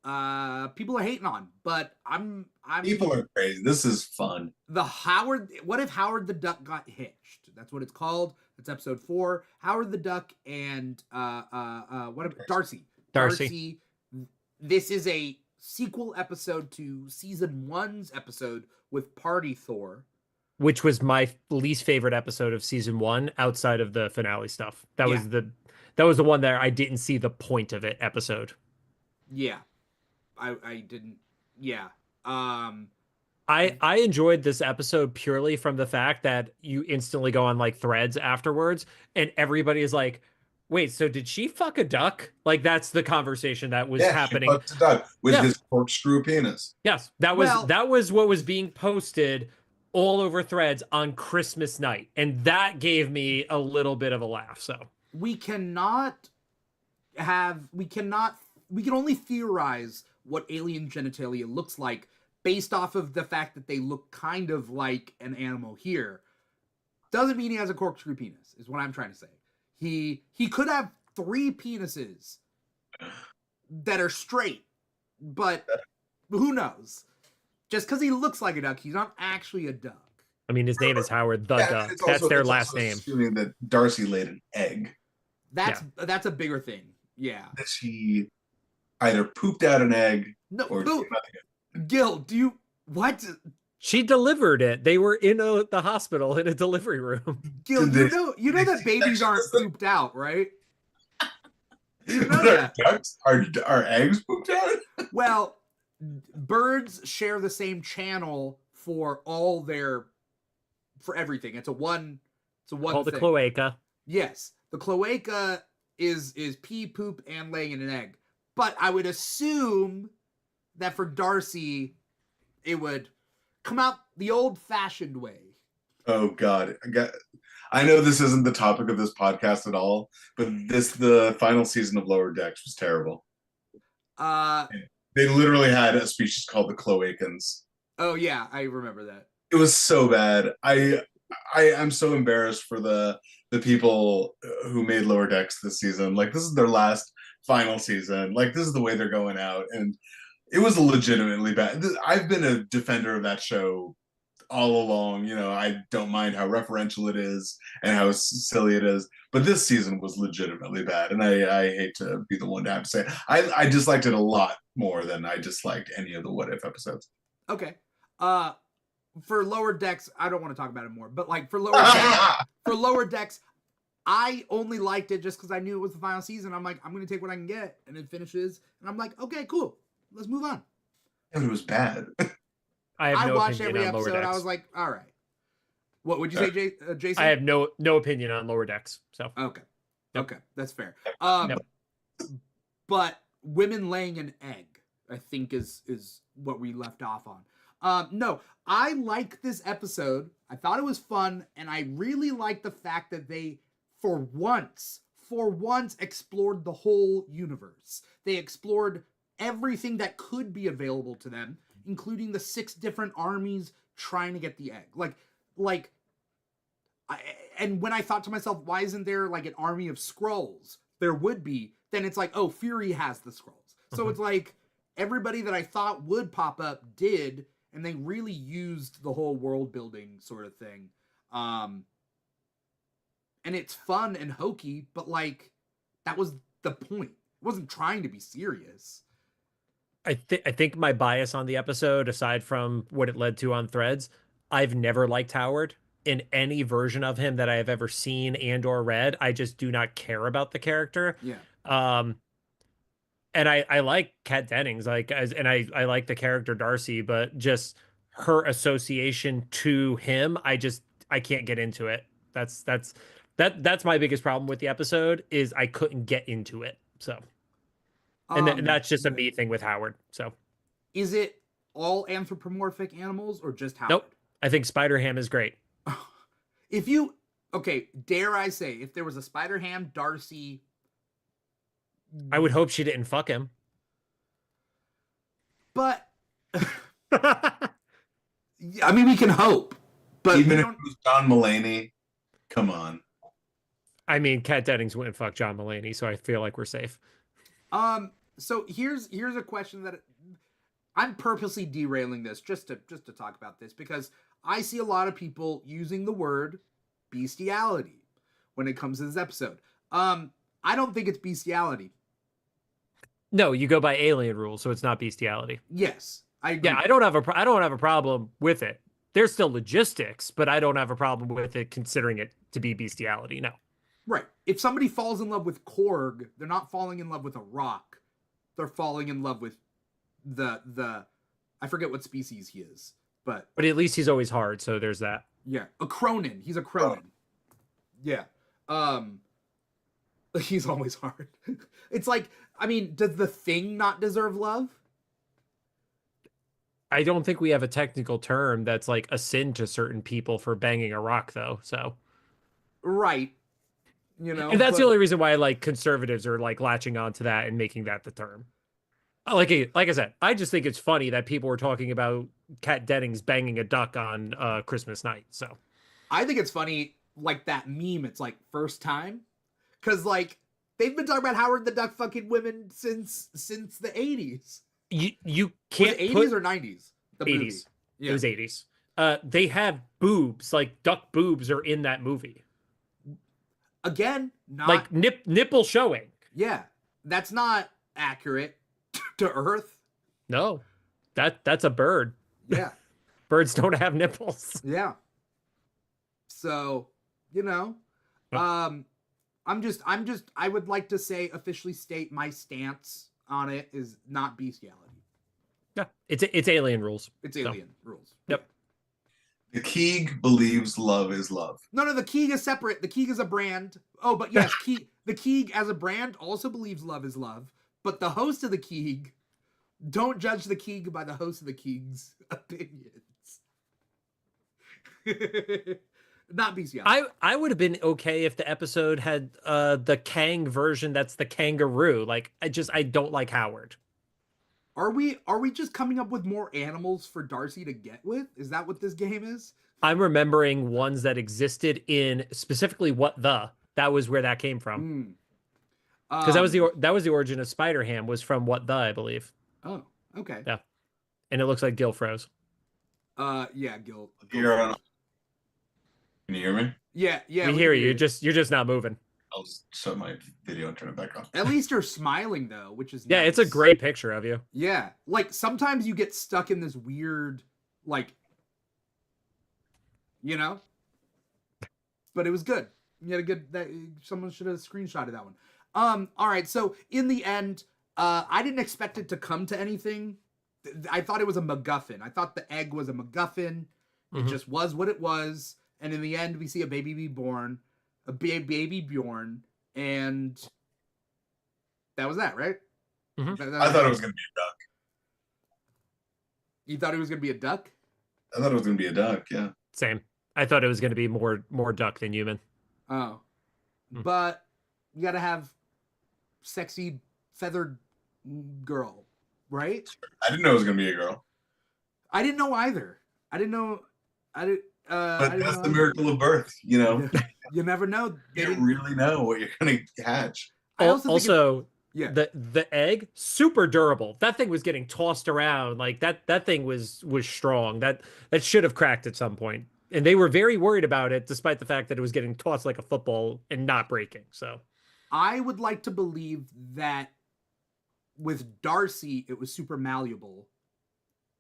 are hating on, but I'm People are crazy. This is fun. What if Howard the Duck got hitched? That's what it's called. That's episode 4. Howard the Duck and Darcy. Darcy. This is a sequel episode to season 1's episode with Party Thor, which was my least favorite episode of season 1 outside of the finale stuff. That was the one that I didn't see the point of it episode. Yeah. I didn't. Yeah. I enjoyed this episode purely from the fact that you instantly go on like threads afterwards and everybody is like, wait, so did she fuck a duck? Like that's the conversation that was happening. She fucked a duck with his corkscrew penis. Yes, that was what was being posted all over threads on Christmas night, and that gave me a little bit of a laugh. So we can only theorize what alien genitalia looks like based off of the fact that they look kind of like an animal here. Doesn't mean he has a corkscrew penis, is what I'm trying to say. He could have 3 penises that are straight, but who knows? Just because he looks like a duck, he's not actually a duck. I mean, his name is Howard the Duck. That's their last name. Assuming that Darcy laid an egg. That's a bigger thing. Yeah. That she either pooped out an egg or no. Gil, what? She delivered it. They were in the hospital in a delivery room. Gil, you know that babies aren't pooped out, right? You know that. Are eggs pooped out? Well, birds share the same channel for everything. It's one called thing. The cloaca. Yes, the cloaca is pee, poop, and laying in an egg. But I would assume that for Darcy, it would come out the old-fashioned way. Oh God, I know this isn't the topic of this podcast at all, but the final season of Lower Decks was terrible. They literally had a species called the cloacans. Oh yeah, I remember that. It was so bad. I'm so embarrassed for the people who made Lower Decks this season. Like this is their last final season. Like this is the way they're going out, and it was legitimately bad. I've been a defender of that show all along. I don't mind how referential it is and how silly it is, but this season was legitimately bad, and I hate to be the one to have to say it. I disliked it a lot more than I disliked any of the What If episodes. Okay. For Lower Decks, I don't want to talk about it more, but like for Lower Decks, I only liked it just because I knew it was the final season. I'm like, I'm going to take what I can get, and it finishes, and I'm like, okay, cool. Let's move on. And it was bad. I watched every episode. I was like, all right. What would you say, Jason? I have no opinion on Lower Decks. So okay, Yep. Okay, that's fair. Yep. But women laying an egg, I think, is what we left off on. No, I like this episode. I thought it was fun, and I really like the fact that they, for once, explored the whole universe. They explored everything that could be available to them, including the 6 different armies trying to get the egg. And when I thought to myself, why isn't there like an army of Skrulls? There would be. Then it's like, oh, Fury has the Skrulls. So it's like everybody that I thought would pop up did, and they really used the whole world building sort of thing. And it's fun and hokey, but like that was the point. It wasn't trying to be serious. I think my bias on the episode, aside from what it led to on Threads, I've never liked Howard in any version of him that I have ever seen and or read. I just do not care about the character. Yeah. Um, and I like Kat Dennings, like I like the character Darcy, but just her association to him, I can't get into it. That's my biggest problem with the episode is I couldn't get into it. So, and that's just a Yeah. me thing with Howard. So, Is it all anthropomorphic animals or just Howard? nope. I think Spider Ham is great. If you okay, dare I say, if there was a Spider Ham Darcy, I would hope she didn't fuck him. but I mean, we can hope. But even if it was John Mulaney, come on. I mean, Kat Dennings wouldn't fuck John Mulaney, so I feel like we're safe. So here's a question that I'm purposely derailing this just to talk about this because I see a lot of people using the word bestiality when it comes to this episode. I don't think it's bestiality. No, you go by alien rules, so it's not bestiality. Yes, I agree. Yeah, I don't have a problem with it. There's still logistics, but I don't have a problem with it considering it to be bestiality. No. Right. If somebody falls in love with Korg, they're not falling in love with a rock. They're falling in love with the I forget what species he is, but at least he's always hard, so there's that. Yeah, a Cronin. He's a Cronin. Yeah. He's always hard. It's like, I mean, does the Thing not deserve love? I don't think we have a technical term that's like a sin to certain people for banging a rock, though. So, right. You know, and that's the only reason why like conservatives are like latching on to that and making that the term. Like I said, I just think it's funny that people were talking about Kat Dennings banging a duck on Christmas night. So I think it's funny, like that meme. It's like first time, because like they've been talking about Howard the Duck fucking women since the 80s. You can't 80s or 90s. The 80s. Movie. Yeah. It was 80s. They have boobs, like duck boobs are in that movie. Again, not like nipple showing. Yeah, that's not accurate to Earth. No, that's a bird. Yeah. Birds don't have nipples. Yeah. So, you know, I would like to say officially state my stance on it is not bestiality. Yeah, it's alien rules. It's alien rules. Yep. The Keeg believes love is love. No, the Keeg is separate. The Keeg is a brand. Oh, but yes, the Keeg as a brand also believes love is love. But the host of the Keeg, don't judge the Keeg by the host of the Keeg's opinions. Not bestiality. I would have been okay if the episode had the Kang version that's the kangaroo. Like I don't like Howard. Are we just coming up with more animals for Darcy to get with? Is that what this game is? I'm remembering ones that existed in specifically that was where that came from. Because that was the origin of Spider Ham was from I believe. Oh, okay. Yeah. And it looks like Gil froze. Yeah, Gil. Can you hear me? Yeah. We hear you. You're just not moving. I'll just shut my video and turn it back on. At least you're smiling though, which is yeah, nice. it's a great picture of you. Yeah, like sometimes you get stuck in this weird, like, you know. But it was good. You had a good. Someone should have screenshotted that one. All right. So in the end, I didn't expect it to come to anything. I thought it was a MacGuffin. I thought the egg was a MacGuffin. It just was what it was. And in the end, we see a baby be born. A baby Bjorn, and that was that, right? I thought it was going to be a duck. You thought it was going to be a duck? I thought it was going to be a duck, yeah. Same. I thought it was going to be more duck than human. Oh. But you got to have sexy feathered girl, right? I didn't know it was going to be a girl. I didn't know either. But that's the miracle of birth, you know. You never know. You don't really know what you're going to hatch. Also, yeah, the egg super durable. That thing was getting tossed around like that thing was strong. That should have cracked at some point. And they were very worried about it, despite the fact that it was getting tossed like a football and not breaking. So I would like to believe that with Darcy, it was super malleable,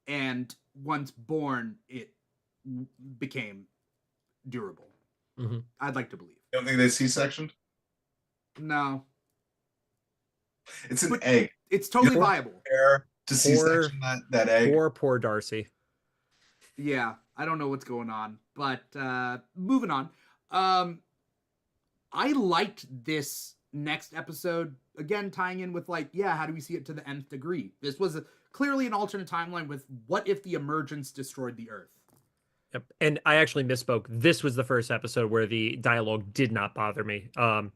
and once born, it became durable. I'd like to believe. You don't think they C-sectioned? No, It's an but egg. it's totally You don't viable. care to C-section that egg. Poor Darcy. Yeah, I don't know what's going on, but moving on. I liked this next episode, again tying in with like, yeah, how do we see it to the nth degree? This was clearly an alternate timeline with what if the emergence destroyed the Earth. Yep. And I actually misspoke. This was the first episode where the dialogue did not bother me. I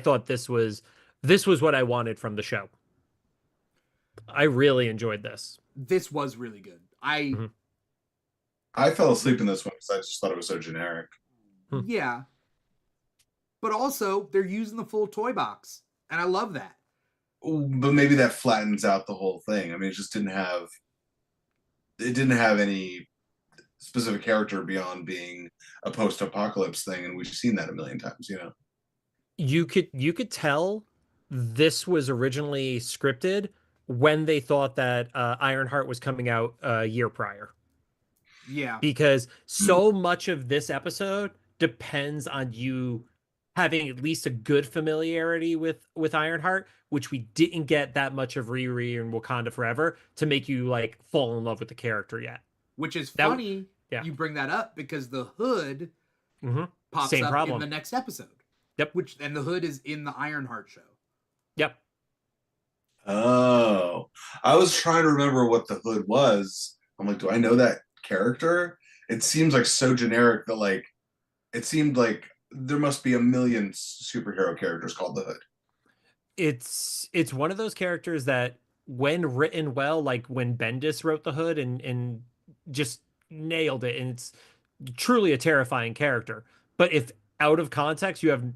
thought this was what I wanted from the show. I really enjoyed this. This was really good. I fell asleep in this one because I just thought it was so generic. Yeah. But also, they're using the full toy box, and I love that. But maybe that flattens out the whole thing. I mean, it just didn't have any specific character beyond being a post-apocalypse thing, and we've seen that a million times, you know. You could tell this was originally scripted when they thought that Ironheart was coming out a year prior. Yeah. Because so much of this episode depends on you having at least a good familiarity with Ironheart, which we didn't get that much of Riri and Wakanda Forever to make you like fall in love with the character yet. Which is funny you bring that up because the Hood pops Same up problem. in the next episode. Yep. And the Hood is in the Ironheart show. Yep. Oh, I was trying to remember what the Hood was. I'm like, do I know that character? It seems like so generic that like it seemed like there must be a million superhero characters called the Hood. It's one of those characters that when written well, like when Bendis wrote the Hood and just nailed it, and it's truly a terrifying character. But if out of context, you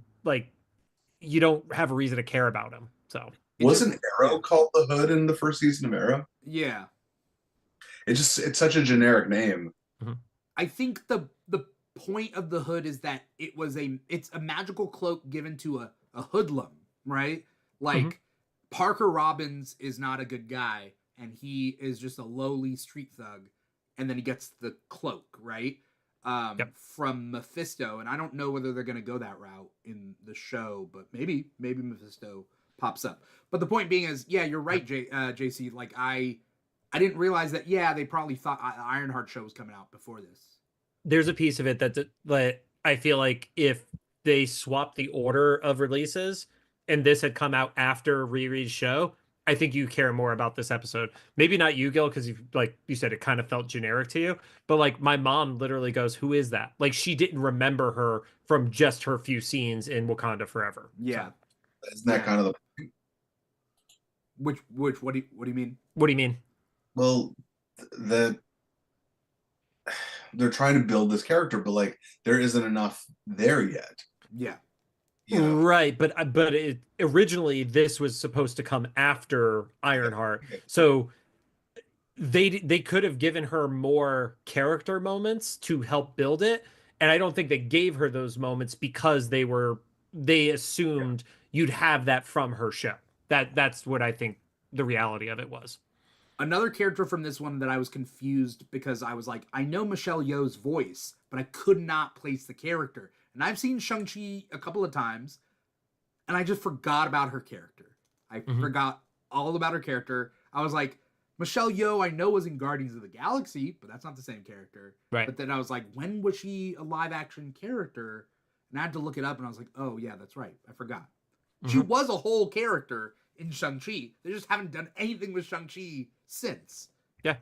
don't have a reason to care about him. So wasn't Arrow called the Hood in the first season of Arrow? Yeah. It's such a generic name. I think the point of the Hood is that it's a magical cloak given to a hoodlum, right? Like Parker Robbins is not a good guy, and he is just a lowly street thug, and then he gets the cloak, right? From Mephisto, and I don't know whether they're going to go that route in the show, but maybe Mephisto pops up. But the point being is, yeah, you're right, JC. Like I didn't realize that. Yeah, they probably thought Ironheart show was coming out before this. There's a piece of it that I feel like if they swapped the order of releases and this had come out after Riri's show, I think you care more about this episode. Maybe not you, Gil, because like you said, it kind of felt generic to you. But like my mom literally goes, "Who is that?" Like she didn't remember her from just her few scenes in Wakanda Forever. Yeah, so, isn't that kind of the point? Which what do you mean? What do you mean? Well, they're trying to build this character, but like there isn't enough there yet. Yeah. You know? Right, but originally this was supposed to come after Ironheart, so they could have given her more character moments to help build it, and I don't think they gave her those moments because they assumed you'd have that from her show. That's what I think the reality of it was. Another character from this one that I was confused because I was like, I know Michelle Yeoh's voice, but I could not place the character. And I've seen Shang-Chi a couple of times, and I just forgot about her character. I forgot all about her character. I was like, Michelle Yeoh, I know was in Guardians of the Galaxy, but that's not the same character. Right. But then I was like, when was she a live-action character? And I had to look it up, and I was like, oh, yeah, that's right. I forgot. She was a whole character in Shang-Chi. They just haven't done anything with Shang-Chi since. Yeah.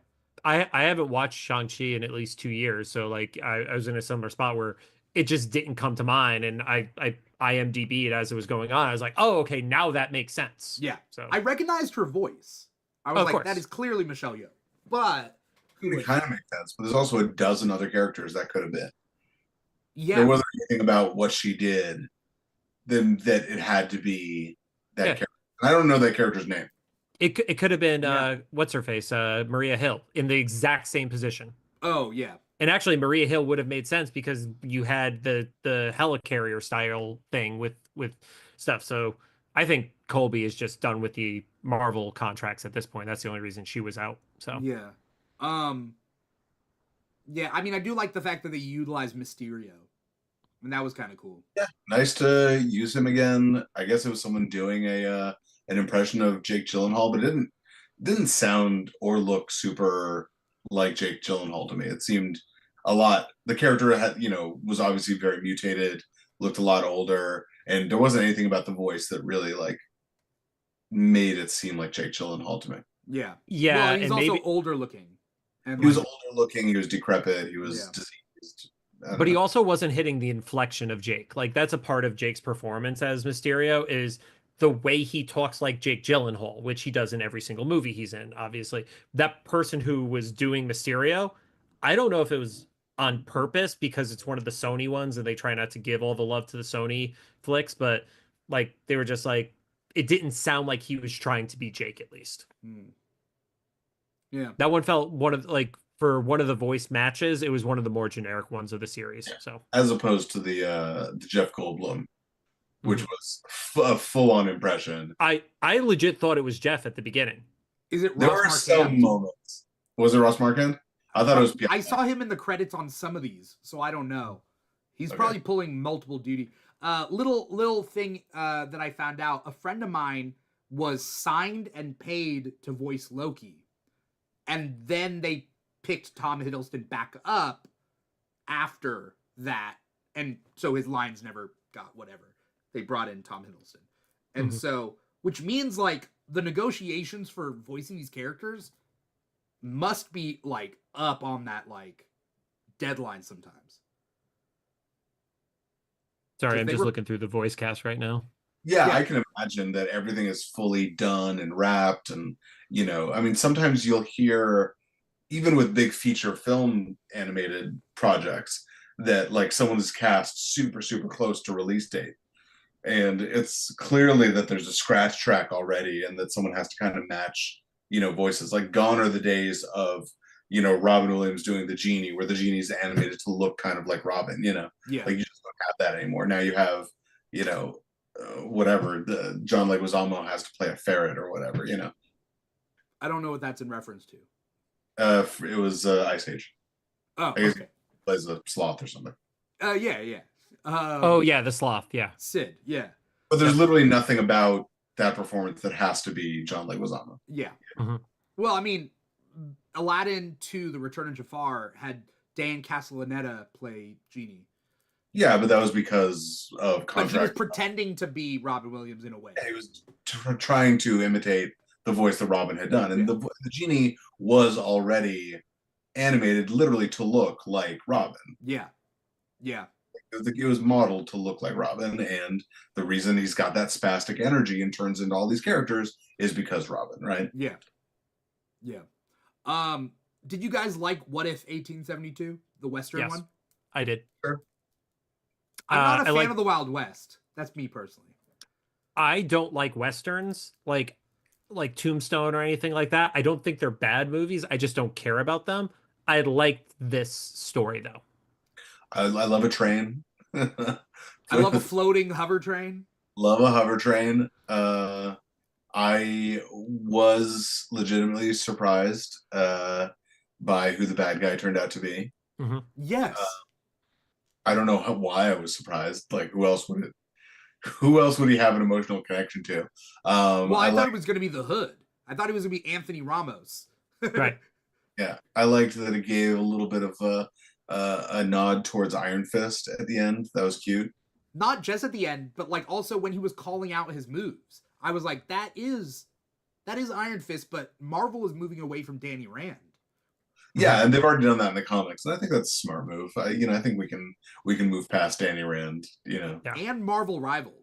I haven't watched Shang-Chi in at least 2 years, so like I was in a similar spot where it just didn't come to mind, and I IMDb'd as it was going on. I was like, oh, okay, now that makes sense. Yeah. So I recognized her voice. I was of like, course. that is clearly Michelle Yeoh. But it kind of makes sense. But there's also a dozen other characters that could have been. Yeah. There wasn't anything about what she did then that it had to be that character. And I don't know that character's name. It could have been what's her face, Maria Hill, in the exact same position. Oh yeah. And actually, Maria Hill would have made sense because you had the helicarrier style thing with stuff. So I think Colby is just done with the Marvel contracts at this point. That's the only reason she was out. So Yeah. Yeah, I mean, I do like the fact that they utilized Mysterio. And that was kind of cool. Yeah, nice to use him again. I guess it was someone doing a an impression of Jake Gyllenhaal, but it didn't sound or look super like Jake Gyllenhaal to me. It seemed a lot. The character had, was obviously very mutated, looked a lot older, and there wasn't anything about the voice that really like made it seem like Jake Gyllenhaal to me. Yeah. yeah, Well, he's and also maybe, older looking. And He was older looking, he was decrepit, he was Yeah. diseased. but he also wasn't hitting the inflection of Jake. Like that's a part of Jake's performance as Mysterio is the way he talks like Jake Gyllenhaal, which he does in every single movie he's in. Obviously, that person who was doing Mysterio, I don't know if it was on purpose because it's one of the Sony ones and they try not to give all the love to the Sony flicks, but like they were just like it didn't sound like he was trying to be Jake at least. Yeah. That one felt one of like for one of the voice matches, it was one of the more generic ones of the series. So as opposed to the Jeff Goldblum, which Mhm. was a full-on impression. I legit thought it was Jeff at the beginning. Is it There Ross were Marquand? some moments. Was it Ross Marquand? I thought it was. I saw him in the credits on some of these, so I don't know. He's probably pulling multiple duty. Little thing that I found out: a friend of mine was signed and paid to voice Loki, and then they picked Tom Hiddleston back up after that, and so his lines never got whatever. They brought in Tom Hiddleston, and so which means like the negotiations for voicing these characters must be like up on that like deadline sometimes. Sorry, 'Cause I'm they just were- looking through the voice cast right now. Yeah, Yeah. I can imagine that everything is fully done and wrapped, and I mean, sometimes you'll hear, even with big feature film animated projects, that like someone is cast super super close to release date, and it's clearly that there's a scratch track already, and that someone has to kind of match, voices. Like gone are the days of Robin Williams doing the genie, where the genie's animated to look kind of like Robin. Yeah. Like you just don't have that anymore. Now you have, whatever, the John Leguizamo has to play a ferret or whatever. I don't know what that's in reference to. It was Ice Age. Oh, I guess okay. he plays a sloth or something. Yeah. Oh yeah, the sloth. Yeah. Sid. Yeah. But there's literally nothing about that performance that has to be John Leguizamo. Yeah. Mhm. Well, I mean, Aladdin 2: The Return of Jafar had Dan Castellaneta play Genie. Yeah, but that was because of But he was contract. pretending to be Robin Williams in a way. He was trying to imitate the voice that Robin had done, and the genie was already animated literally to look like Robin. Yeah. It was modeled to look like Robin, and the reason he's got that spastic energy and turns into all these characters is because Robin, right? Yeah. Did you guys like What If 1872, the Western Yes. one? I did. Sure. I'm not a I fan like- of the Wild West. That's me personally. I don't like westerns, like Tombstone or anything like that. I don't think they're bad movies. I just don't care about them. I liked this story though. I love a train. I love a floating hover train. Love a hover train. I was legitimately surprised by who the bad guy turned out to be. Yes. I don't know why I was surprised. Like, who else would he have an emotional connection to? Well, I thought it was going to be the Hood. I thought it was going to be Anthony Ramos. Right. Yeah, I liked that it gave a little bit of a nod towards Iron Fist at the end. That was cute. Not just at the end, but like also when he was calling out his moves. I was like, that is Iron Fist, but Marvel is moving away from Danny Rand. Yeah, and they've already done that in the comics, and I think that's a smart move. I think we can move past Danny Rand. Yeah. And Marvel Rivals.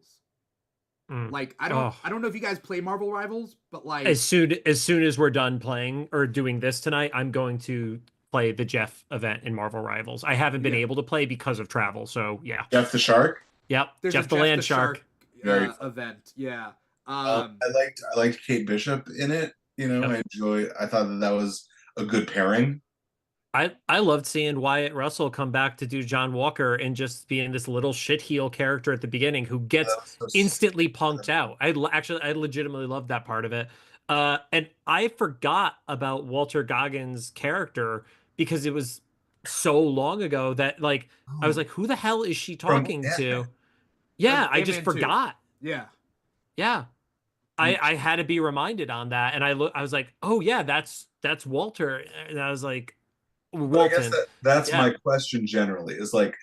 Like I don't know if you guys play Marvel Rivals, but like As soon as we're done playing or doing this tonight, I'm going to play the Jeff event in Marvel Rivals. I haven't been able to play because of travel, so yeah. Jeff the Shark. Yep. there's Jeff a the Land Shark. Very event. Yeah. I liked Kate Bishop in it. I thought that was a good pairing. I loved seeing Wyatt Russell come back to do John Walker and just being this little shitheel character at the beginning who gets That was so instantly punked out. Actually, I legitimately loved that part of it. And I forgot about Walter Goggins' character because it was so long ago that like I was Oh, like, who the hell is she from talking Ant-Man. to? Yeah, That's I just Ant-Man 2. forgot. Yeah. Yeah. I had to be reminded on that, and I was like, oh yeah, that's Walter, and I was like, But I guess Walton, that's yeah. my question generally is like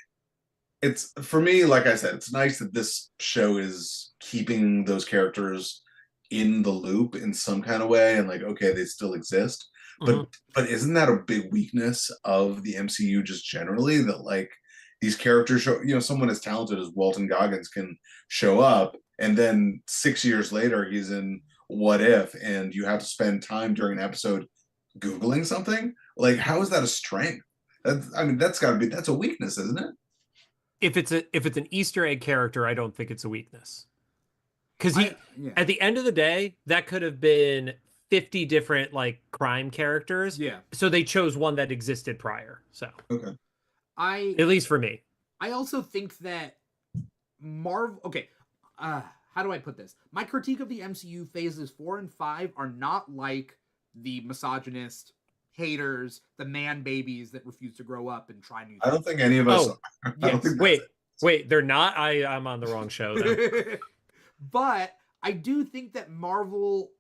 it's for me, like I said, it's nice that this show is keeping those characters in the loop in some kind of way and like okay, they still exist. Mhm. But isn't that a big weakness of the MCU just generally that like these characters show, someone as talented as Walton Goggins can show up and then 6 years later he's in What If and you have to spend time during an episode Googling something? Like, how is that a strength? I mean, that's a weakness, isn't it? If it's an Easter egg character, I don't think it's a weakness. Because I yeah. at the end of the day, that could have been 50 different like crime characters. Yeah. So they chose one that existed prior. So Okay. I at least for me. I also think that Marvel. Okay, how do I put this? My critique of the MCU phases 4 and 5 are not like the misogynist haters, the man babies that refuse to grow up and try new things. I don't think any of us. Oh, I don't yes. think wait, they're not. I'm on the wrong show then. But I do think that Marvel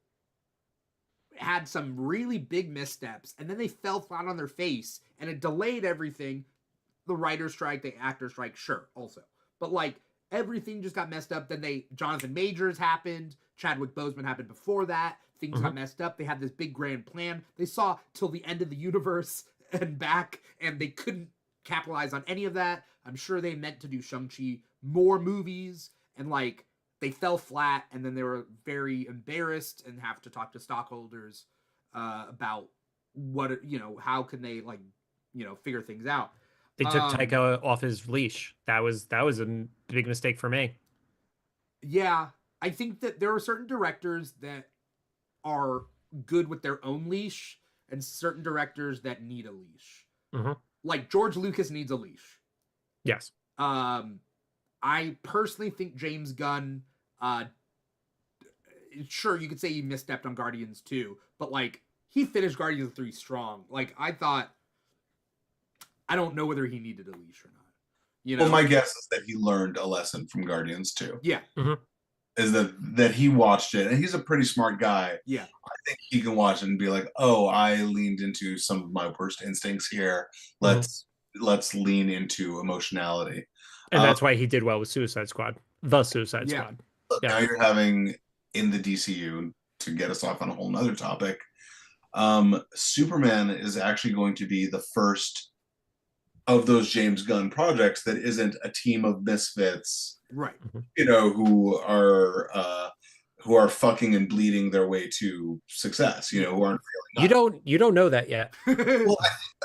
had some really big missteps and then they fell flat on their face and it delayed everything. The writer's strike, the actor strike, sure, also. But like everything just got messed up. Then Jonathan Majors happened, Chadwick Boseman happened before that. Things got messed up. They had this big grand plan. They saw till the end of the universe and back, and they couldn't capitalize on any of that. I'm sure they meant to do Shang-Chi more movies, and like they fell flat, and then they were very embarrassed and have to talk to stockholders about what how can they like figure things out. They took Taika off his leash. That was a big mistake for me. Yeah, I think that there are certain directors that are good with their own leash and certain directors that need a leash. Mm-hmm. Like George Lucas needs a leash. Yes. I personally think James Gunn, sure, you could say he misstepped on Guardians 2, but like he finished Guardians 3 strong. Like I don't know whether he needed a leash or not. Well, my guess is that he learned a lesson from Guardians too. Yeah. Mm-hmm. Is that he watched it and he's a pretty smart guy. Yeah. I think he can watch it and be like, oh, I leaned into some of my worst instincts here. Let's lean into emotionality. And that's why he did well with Suicide Squad. The Suicide Squad. Yeah. Now you're having in the DCU, to get us off on a whole nother topic, Superman is actually going to be the first of those James Gunn projects that isn't a team of misfits, right? Who are fucking and bleeding their way to success. Who aren't feeling. You don't know that yet. Well,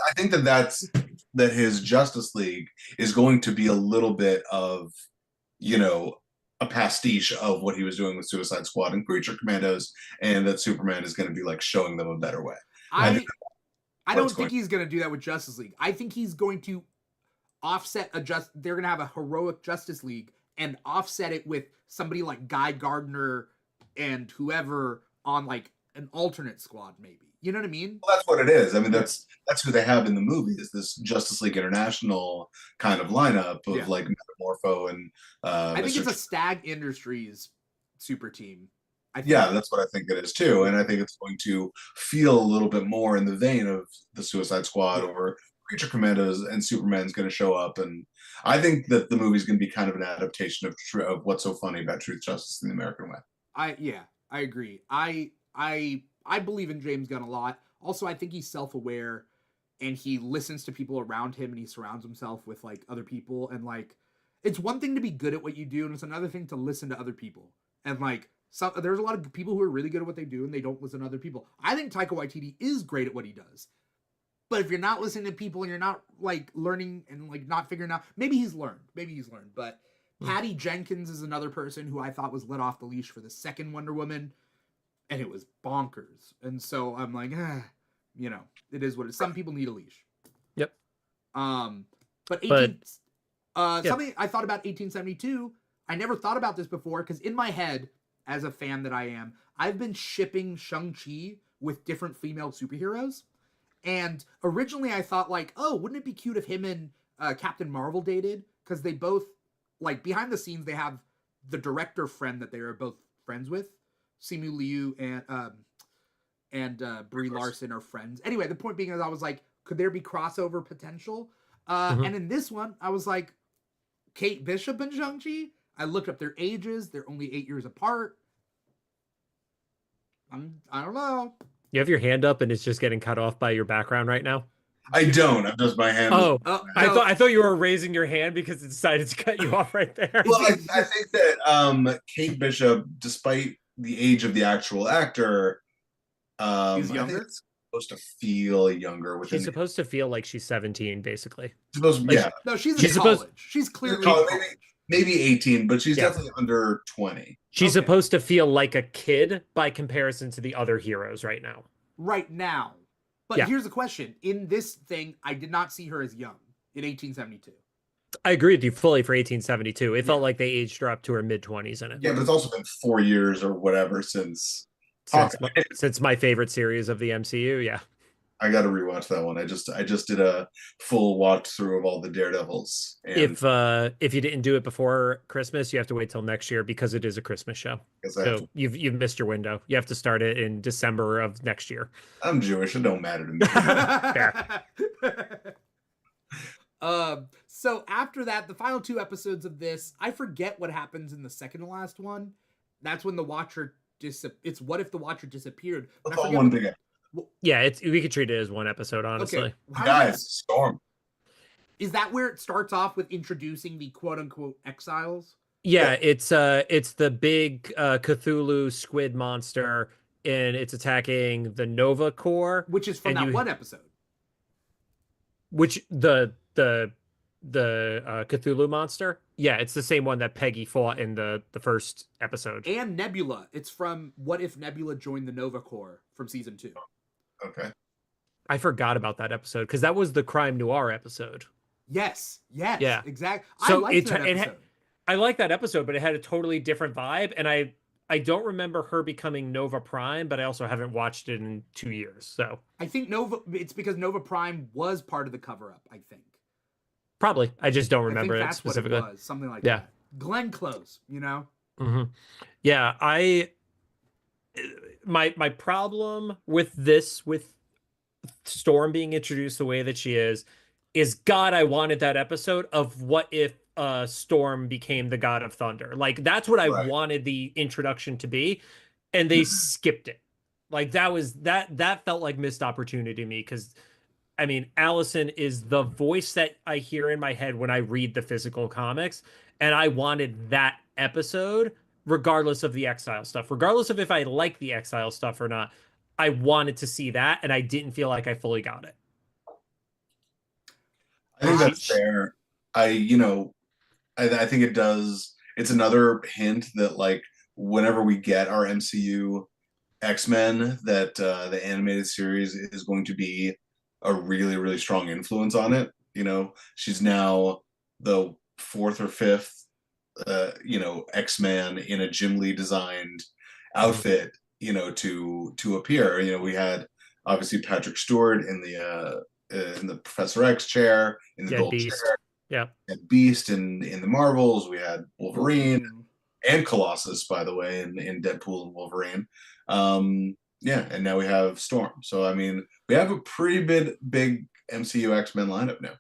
I think that his Justice League is going to be a little bit of, a pastiche of what he was doing with Suicide Squad and Creature Commandos, and that Superman is going to be like showing them a better way. I don't think he's going to do that with Justice League. I think he's going to offset they're going to have a heroic Justice League and offset it with somebody like Guy Gardner and whoever on like an alternate squad, maybe. You know what I mean? Well, that's what it is. I mean, that's who they have in the movie is this Justice League International kind of lineup of like Metamorpho and I think it's a Stag Industries super team. That's what I think it is too. And I think it's going to feel a little bit more in the vein of the Suicide Squad or Creature Commandos, and Superman's going to show up. And I think that the movie's going to be kind of an adaptation of What's So Funny About Truth, Justice, and the American Way. I agree. I believe in James Gunn a lot. Also, I think he's self-aware and he listens to people around him and he surrounds himself with like other people. And like, it's one thing to be good at what you do, and it's another thing to listen to other people. And like, there's a lot of people who are really good at what they do and they don't listen to other people. I think Taika Waititi is great at what he does. But if you're not listening to people and you're not like learning and like not figuring out, maybe he's learned. But Patty Jenkins is another person who I thought was let off the leash for the second Wonder Woman, and it was bonkers. And so I'm like, it is what it is. Some people need a leash. But But yeah. something I thought about 1872. I never thought about this before because in my head, as a fan that I am, I've been shipping Shang-Chi with different female superheroes. And originally I thought like, oh, wouldn't it be cute if him and Captain Marvel dated? Because they both, like, behind the scenes, they have the director friend that they are both friends with. Simu Liu and Brie Larson are friends. Anyway, the point being is I was like, could there be crossover potential? And in this one, I was like, Kate Bishop and Shang-Chi? I looked up their ages. They're only 8 years apart. I don't know. You have your hand up and it's just getting cut off by your background right now. I don't. I'm just my hand. Oh, no. I thought you were raising your hand because it decided to cut you off right there. Well, I think that Kate Bishop, despite the age of the actual actor, She's I younger. think it's supposed to feel younger. Within She's supposed to feel like she's 17, basically. supposed, like, yeah. No, she's in She's college. supposed- She's clearly in college, college. Maybe 18, but she's Yeah. definitely under 20. She's Okay. supposed to feel like a kid by comparison to the other heroes right now. Right now. But Yeah. here's the question. In this thing, I did not see her as young in 1872. I agree with you fully for 1872. It felt Yeah. like they aged her up to her mid-20s in it. Yeah, but it's also been 4 years or whatever since Hawkeye. Since my favorite series of the MCU, yeah. I got to rewatch that one. I just did a full watch through of all the Daredevils. And If you didn't do it before Christmas, you have to wait till next year because it is a Christmas show. So you've missed your window. You have to start it in December of next year. I'm Jewish. It don't matter to me. So after that, the final 2 episodes of this, I forget what happens in the second to last one. That's when the Watcher it's what if the Watcher disappeared? But That's I all forget one what- big. Yeah, we could treat it as one episode, honestly. Okay. How Guys, does- Storm. Is that where it starts off with introducing the quote unquote exiles? Yeah, it's the big Cthulhu squid monster, and it's attacking the Nova Corps, Which is from that one episode. which the Cthulhu monster. Yeah, it's the same one that Peggy fought in the first episode. And Nebula. It's from What If Nebula Joined the Nova Corps from season 2. Okay. I forgot about that episode because that was the crime noir episode. Yes, Yeah. exactly. So I liked that episode. I like that episode, but it had a totally different vibe, and I don't remember her becoming Nova Prime, but I also haven't watched it in 2 years. So I think it's because Nova Prime was part of the cover-up, I think. probably I just don't I remember think it that's specifically. what it was, something like Yeah. that. Glenn Close, you know? Mm-hmm. Yeah, my problem with Storm being introduced the way that she is God, I wanted that episode of what if Storm became the god of thunder. Like that's what I Right. wanted the introduction to be, and they skipped it. Like that felt like missed opportunity to me because I mean Allison is the voice that I hear in my head when I read the physical comics, and I wanted that episode regardless of the exile stuff, regardless of if I like the exile stuff or not. I wanted to see that, and I didn't feel like I fully got it. I think that's fair. I think it does. It's another hint that like whenever we get our MCU X-Men, that the animated series is going to be a really, really strong influence on it. You know, she's now the 4th or 5th, X-Man in a Jim Lee designed outfit, to appear. You know, we had obviously Patrick Stewart in the Professor X chair, in the gold Beast. chair. Yeah. And Beast in the Marvels. We had Wolverine and Colossus, by the way, in Deadpool and Wolverine. And now we have Storm. So I mean, we have a pretty big MCU X-Men lineup now.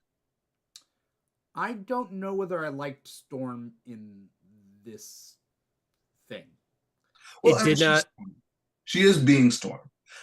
I don't know whether I liked Storm in this thing. Well, It did not. She is being Storm.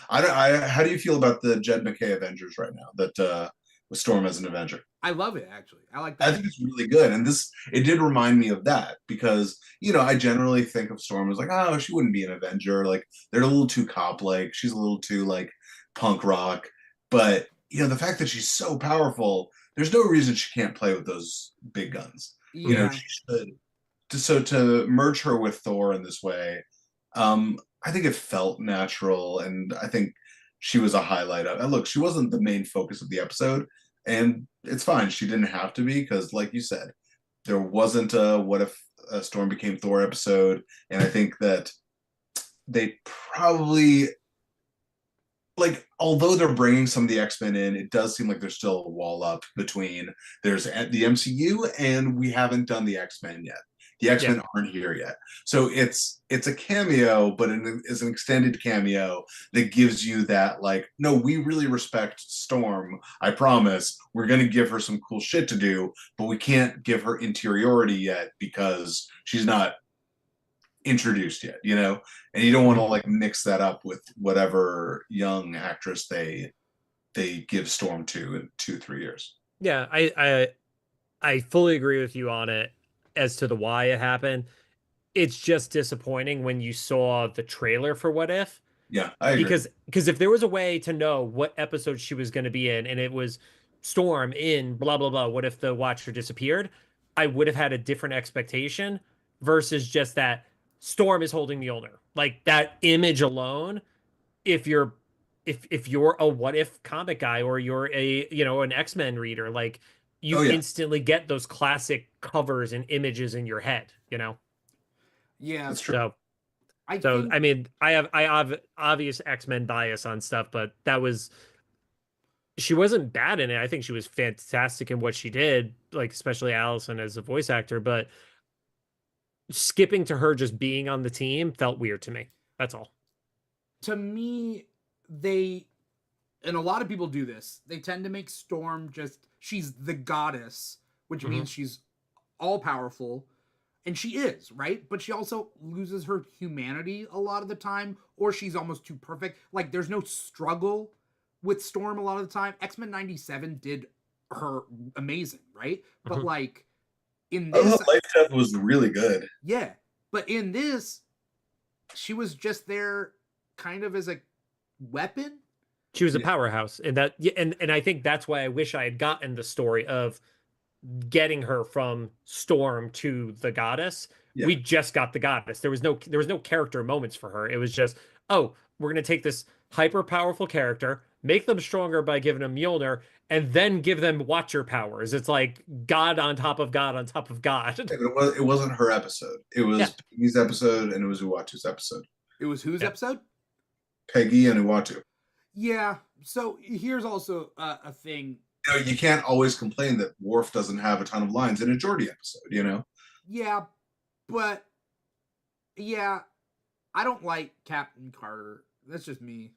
How do you feel about the Jed McKay Avengers right now? That with Storm as an Avenger. I love it, actually. I like that. I think it's really good, and it did remind me of that because I generally think of Storm as like, oh, she wouldn't be an Avenger. Like they're a little too cop-like. She's a little too like punk rock. But the fact that she's so powerful, there's no reason she can't play with those big guns. Yeah. She should. So to merge her with Thor in this way, I think it felt natural, and I think she was a highlight of. And look, she wasn't the main focus of the episode, And it's fine. She didn't have to be, because, like you said, there wasn't a what if Storm became Thor episode. And I think that they probably, like, although they're bringing some of the X-Men in, it does seem like there's still a wall up between there's the MCU and we haven't done the X-Men yet. The X-Men aren't here yet. So it's a cameo, but it's an extended cameo that gives you that, like, no, we really respect Storm. I promise. We're going to give her some cool shit to do, but we can't give her interiority yet because she's not introduced yet, and you don't want to like mix that up with whatever young actress they give Storm to in 2-3 years. Yeah, I fully agree with you on it as to the why it happened. It's just disappointing when you saw the trailer for What If. Yeah, I agree. Because if there was a way to know what episode she was going to be in, and it was Storm in blah blah blah, what if the Watcher disappeared, I would have had a different expectation versus just that Storm is holding Mjolnir. Like that image alone, if you're a What If comic guy or you're an X-Men reader, like you instantly get those classic covers and images in your head, Yeah, that's true. I mean, I have obvious X-Men bias on stuff, but she wasn't bad in it. I think she was fantastic in what she did, like especially Allison as a voice actor, but skipping to her just being on the team felt weird to me. That's all. To me, and a lot of people do this, they tend to make Storm she's the goddess, which means she's all powerful, and she is, right? But she also loses her humanity a lot of the time, or she's almost too perfect. Like, there's no struggle with Storm a lot of the time. X-Men 97 did her amazing, right? But like, in this, Life Death was really good. Yeah, but in this, she was just there kind of as a weapon. She was a powerhouse, and I think that's why I wish I had gotten the story of getting her from Storm to the goddess. We just got the goddess. There was no character moments for her. It was just, oh, we're gonna take this hyper powerful character, make them stronger by giving them Mjolnir, and then give them Watcher powers. It's like God on top of God on top of God. It wasn't her episode. It was Peggy's episode, and it was Uatu's episode. It was whose episode? Peggy and Uatu. Yeah. So here's also a thing. You can't always complain that Worf doesn't have a ton of lines in a Geordi episode, Yeah, but I don't like Captain Carter. That's just me.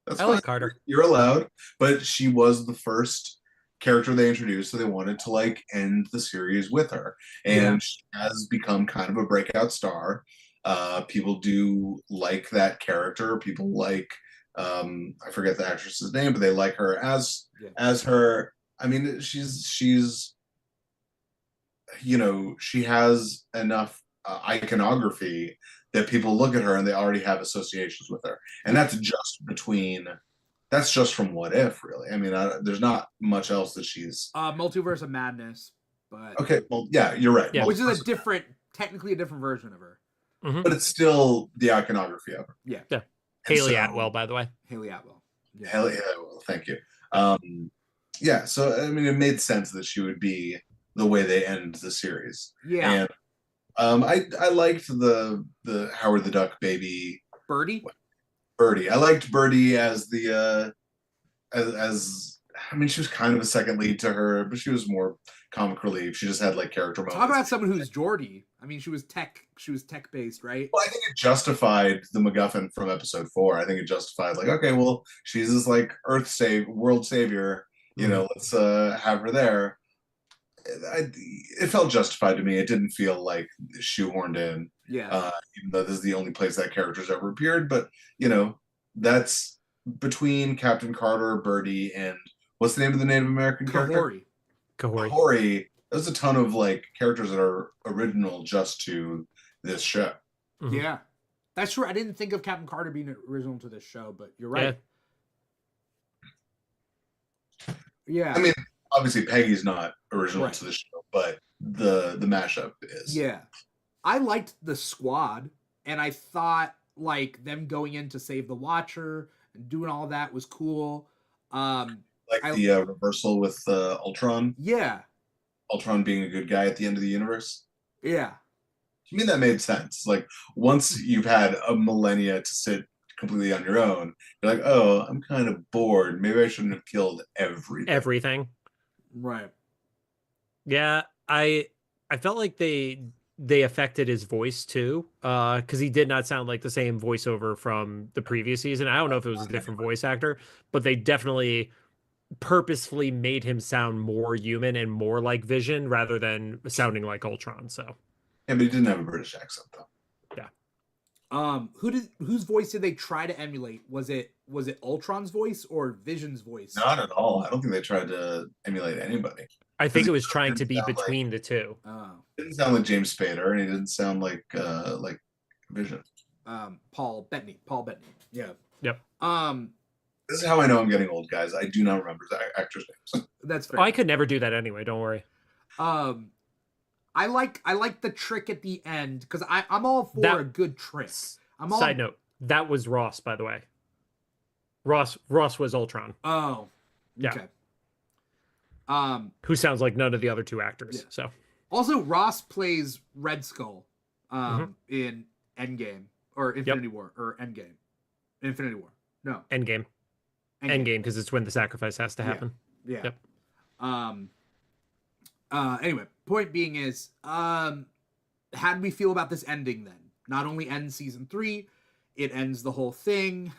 That's I fine. like Carter. You're allowed, but she was the first character they introduced, so they wanted to like end the series with her, and she has become kind of a breakout star. People do like that character. People like I forget the actress's name, but they like her as her. I mean, she's she has enough iconography that people look at her and they already have associations with her, and that's just from What If, really. I mean, there's not much else that she's Multiverse of Madness, but okay. Well, yeah, you're right. Which is technically a different version of her, but it's still the iconography of her. Yeah. Haley Atwell, by the way. Haley Atwell. Yeah. Haley Atwell. Thank you. So I mean, it made sense that she would be the way they end the series. Yeah. And I liked the Howard the Duck baby. Birdie. I liked Birdie as the as I mean, she was kind of a second lead to her, but she was more comic relief. She just had like character moments. Talk about someone who's Geordi. I mean, she was tech based, right? Well, I think it justified the MacGuffin from episode 4. I think it justified like, okay, well, she's this like world savior. Let's have her there. It felt justified to me. It didn't feel like shoehorned in. Yeah. Even though this is the only place that character's ever appeared, but that's between Captain Carter, Birdie, and what's the name of the Native American character? Kahori. There's a ton of like characters that are original just to this show. Yeah, that's true. I didn't think of Captain Carter being original to this show, but you're right. Yeah. I mean, obviously Peggy's not original to the show, but the mashup is. Yeah. I liked the squad, and I thought like them going in to save the Watcher and doing all that was cool. Like Like the reversal with Ultron. Yeah. Ultron being a good guy at the end of the universe. Yeah. To me, that made sense. Like once you've had a millennia to sit completely on your own, you're like, oh, I'm kind of bored. Maybe I shouldn't have killed everything. Right. Yeah, I felt like they affected his voice too, because he did not sound like the same voiceover from the previous season. I don't know if it was a different voice actor, but they definitely purposefully made him sound more human and more like Vision rather than sounding like Ultron. So Yeah, but he didn't have a British accent though. yeah. Whose voice did they try to emulate? Was it Ultron's voice or Vision's voice? Not at all. I don't think they tried to emulate anybody. I think it was trying Didn't to be sound like- between the two. Oh. Didn't sound like James Spader, and he didn't sound like Vision. Paul Bettany. Yeah. Yep. This is how I know I'm getting old, guys. I do not remember the actors' names. That's fair. Oh, I could never do that anyway. Don't worry. I like the trick at the end because I'm all for a good trick. Side note, that was Ross, by the way. Ross was Ultron. Oh, okay. Yeah. Who sounds like none of the other two actors. Yeah. So also Ross plays Red Skull in Endgame or Infinity War or Endgame. Infinity War. No. Endgame because it's when the sacrifice has to happen. Yeah. Yep. Anyway, point being is how do we feel about this ending then? Not only ends season 3, it ends the whole thing,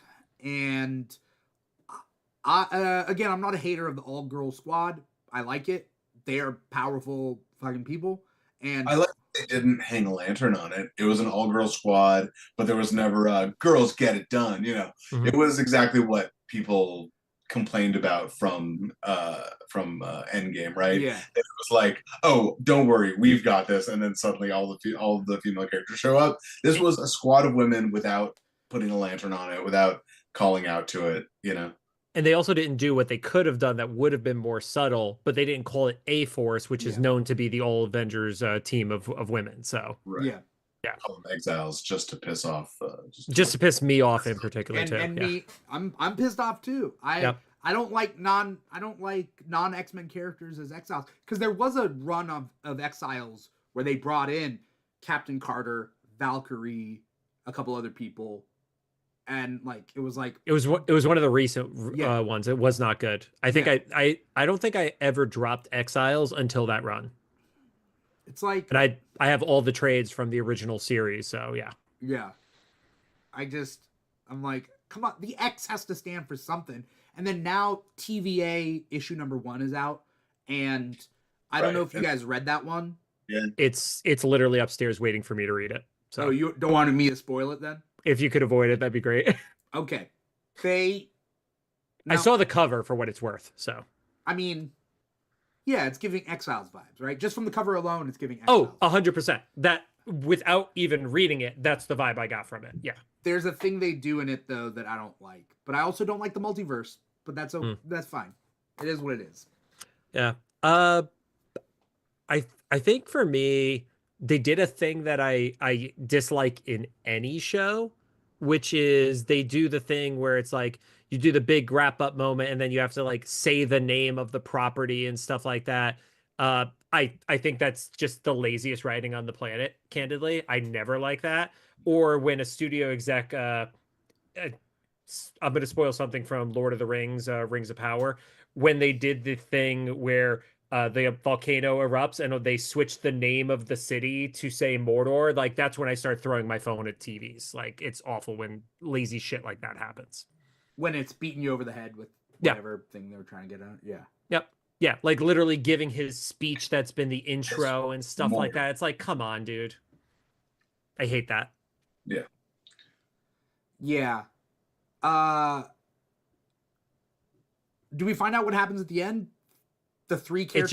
and again, I'm not a hater of the all-girl squad. I like it. They are powerful fucking people, and I like that they didn't hang a lantern on it. It was an all-girl squad, but there was never girls get it done. You know, It was exactly what people complained about from Endgame, right? Yeah. It was like, oh, don't worry, we've got this, and then suddenly all of the female characters show up. This was a squad of women without putting a lantern on it, without calling out to it, you know. And they also didn't do what they could have done that would have been more subtle, but they didn't call it A Force, which is known to be the all Avengers team of women. So right. Yeah, call them exiles just to piss off. Just to piss me off in particular too. And me, I'm pissed off too. I don't like non X-Men characters as exiles because there was a run of exiles where they brought in Captain Carter, Valkyrie, a couple other people, and it was one of the recent ones. It was not good. I think I don't think I ever dropped exiles until that run. It's like, and I have all the trades from the original series, so yeah. I'm like, come on, the X has to stand for something. And then now TVA issue number 1 is out, and I don't know if you guys read that one. Yeah, it's literally upstairs waiting for me to read it. So you don't want me to spoil it then? If you could avoid it, that'd be great. Okay, I saw the cover for what it's worth. So I mean, yeah, it's giving Exiles vibes, right? Just from the cover alone, it's giving Exiles. Oh, 100%. That without even reading it, that's the vibe I got from it. Yeah. There's a thing they do in it though that I don't like, but I also don't like the multiverse. But that's fine. It is what it is. Yeah. I think for me, they did a thing that I dislike in any show, which is they do the thing where it's like you do the big wrap up moment and then you have to say the name of the property and stuff like that. I think that's just the laziest writing on the planet, candidly. I never like that. Or when a studio exec I'm going to spoil something from Lord of the Rings, Rings of Power, when they did the thing where the volcano erupts and they switched the name of the city to say Mordor. That's when I start throwing my phone at TVs. It's awful when lazy shit like that happens. When it's beating you over the head with whatever thing they were trying to get on. Yeah. Yep. Yeah. Literally giving his speech that's been the intro and stuff like that. It's like, come on, dude. I hate that. Yeah. Yeah. Do we find out what happens at the end? The 3 characters.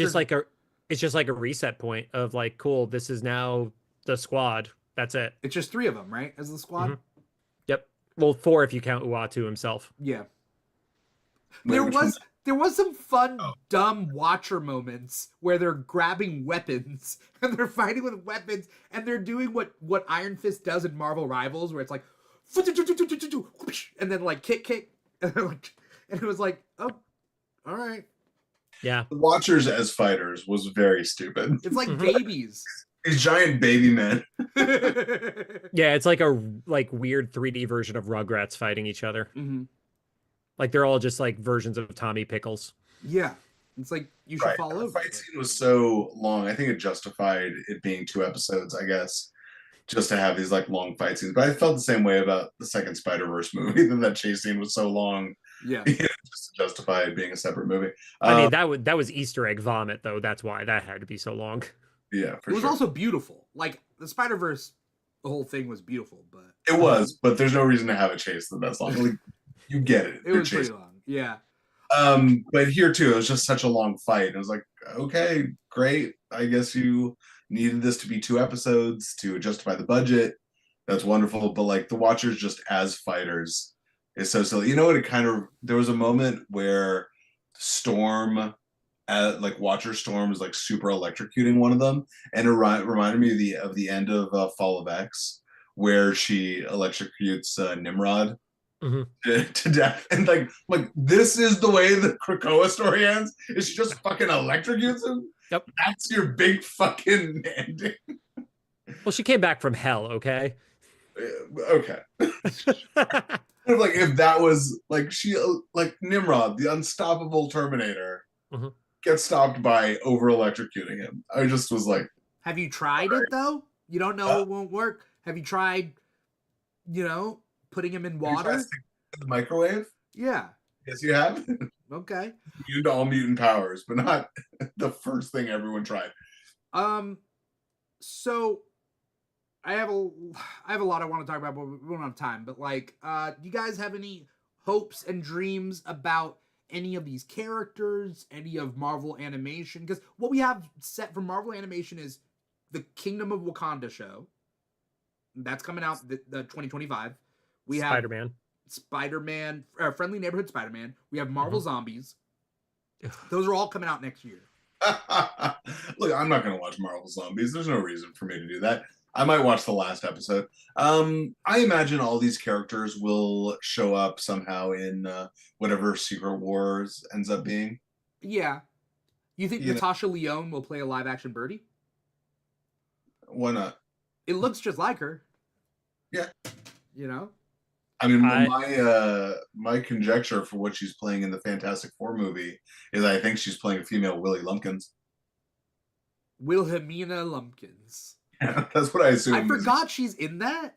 It's just like a reset point of cool. This is now the squad. That's it. It's just 3 of them, right? As the squad. Mm-hmm. Yep. Well, 4 if you count Uatu himself. Yeah. There was some fun, dumb Watcher moments where they're grabbing weapons and they're fighting with weapons and they're doing what Iron Fist does in Marvel Rivals, where it's like, and then kick, and it was like, oh, All right. Yeah. The Watchers as fighters was very stupid. It's like Mhm. babies. These giant baby men. Yeah, it's like a weird 3D version of Rugrats fighting each other. Hmm. Like they're all just like versions of Tommy Pickles. Yeah. It's like you should Right. fall The over. fight scene was so long. I think it justified it being 2 episodes, I guess, just to have these like long fight scenes. But I felt the same way about the second Spider-Verse movie. That chase scene was so long, Yeah. just to justify it being a separate movie. I mean, that was Easter egg vomit though. That's why that had to be so long. Yeah, for It was sure. also beautiful. Like the Spider-Verse, the whole thing was beautiful, but It was, but there's no reason to have a chase that's long. Like, you get it. it They're was pretty chasing. long. Yeah. But here too, it was just such a long fight. It was like, okay, great. I guess you needed this to be 2 episodes to justify the budget. That's wonderful. But like the Watchers just as fighters is so silly. You know what? There was a moment where Storm, like Watcher Storm, was like super electrocuting one of them, and it reminded me of the end of Fall of X, where she electrocutes Nimrod Mhm. to death, and like this is the way the Krakoa story ends. Is she just fucking electrocutes him? Yep. That's your big fucking ending. Well, she came back from hell, okay? Okay. Like if that was like like Nimrod, the unstoppable Terminator, Mhm. gets stopped by over electrocuting him. I just was like, Have you tried it though? You don't know it won't work. Have you tried, putting him in water? The microwave? Yeah. Yes, you have. Okay. Immune to all mutant powers, but not the first thing everyone tried. So I have a lot I want to talk about, but we don't have time. But like, do you guys have any hopes and dreams about any of these characters, any of Marvel animation? Because what we have set for Marvel animation is the Kingdom of Wakanda show. That's coming out the 2025. We have Spider-Man. Spider-Man, Friendly Neighborhood Spider-Man. We have Marvel Zombies. Those are all coming out next year. Look, I'm not going to watch Marvel Zombies. There's no reason for me to do that. I might watch the last episode. I imagine all these characters will show up somehow in whatever Secret Wars ends up being. Yeah. You think You know. Natasha Lyonne will play a live-action Birdie? Why not? It looks just like her. Yeah. You know? I mean, my conjecture for what she's playing in the Fantastic Four movie is I think she's playing a female Willie Lumpkins. Wilhelmina Lumpkins. Yeah, that's what I assume. I forgot she's in that.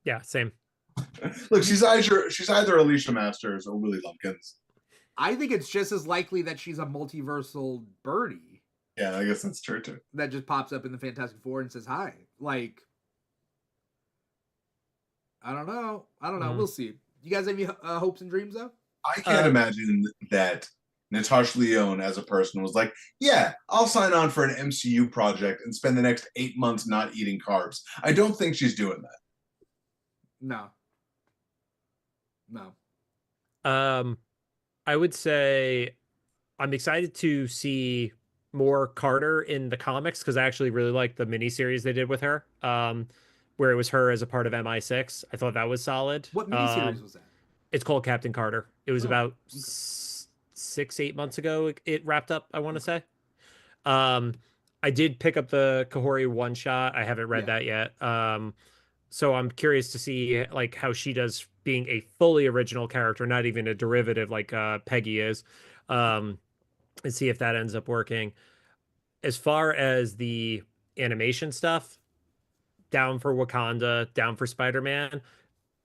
Yeah, same. Look, she's either Alicia Masters or Willie Lumpkins. I think it's just as likely that she's a multiversal Birdie Yeah, I guess that's true too. that just pops up in the Fantastic Four and says hi. Like, I don't know. We'll see. You guys have any hopes and dreams though? I can't imagine that Natasha Lyonne as a person was like, yeah, I'll sign on for an MCU project and spend the next 8 months not eating carbs. I don't think she's doing that. No. I would say I'm excited to see more Carter in the comics because I actually really liked the miniseries they did with her, where it was her as a part of MI6. I thought that was solid. What miniseries was that? It's called Captain Carter. It was about okay. 6-8 months ago. It wrapped up, I want to say. I did pick up the Kahori one shot. I haven't read that yet. So I'm curious to see like how she does being a fully original character, not even a derivative like Peggy is, and see if that ends up working. As far as the animation stuff, down for Wakanda, down for Spider-Man.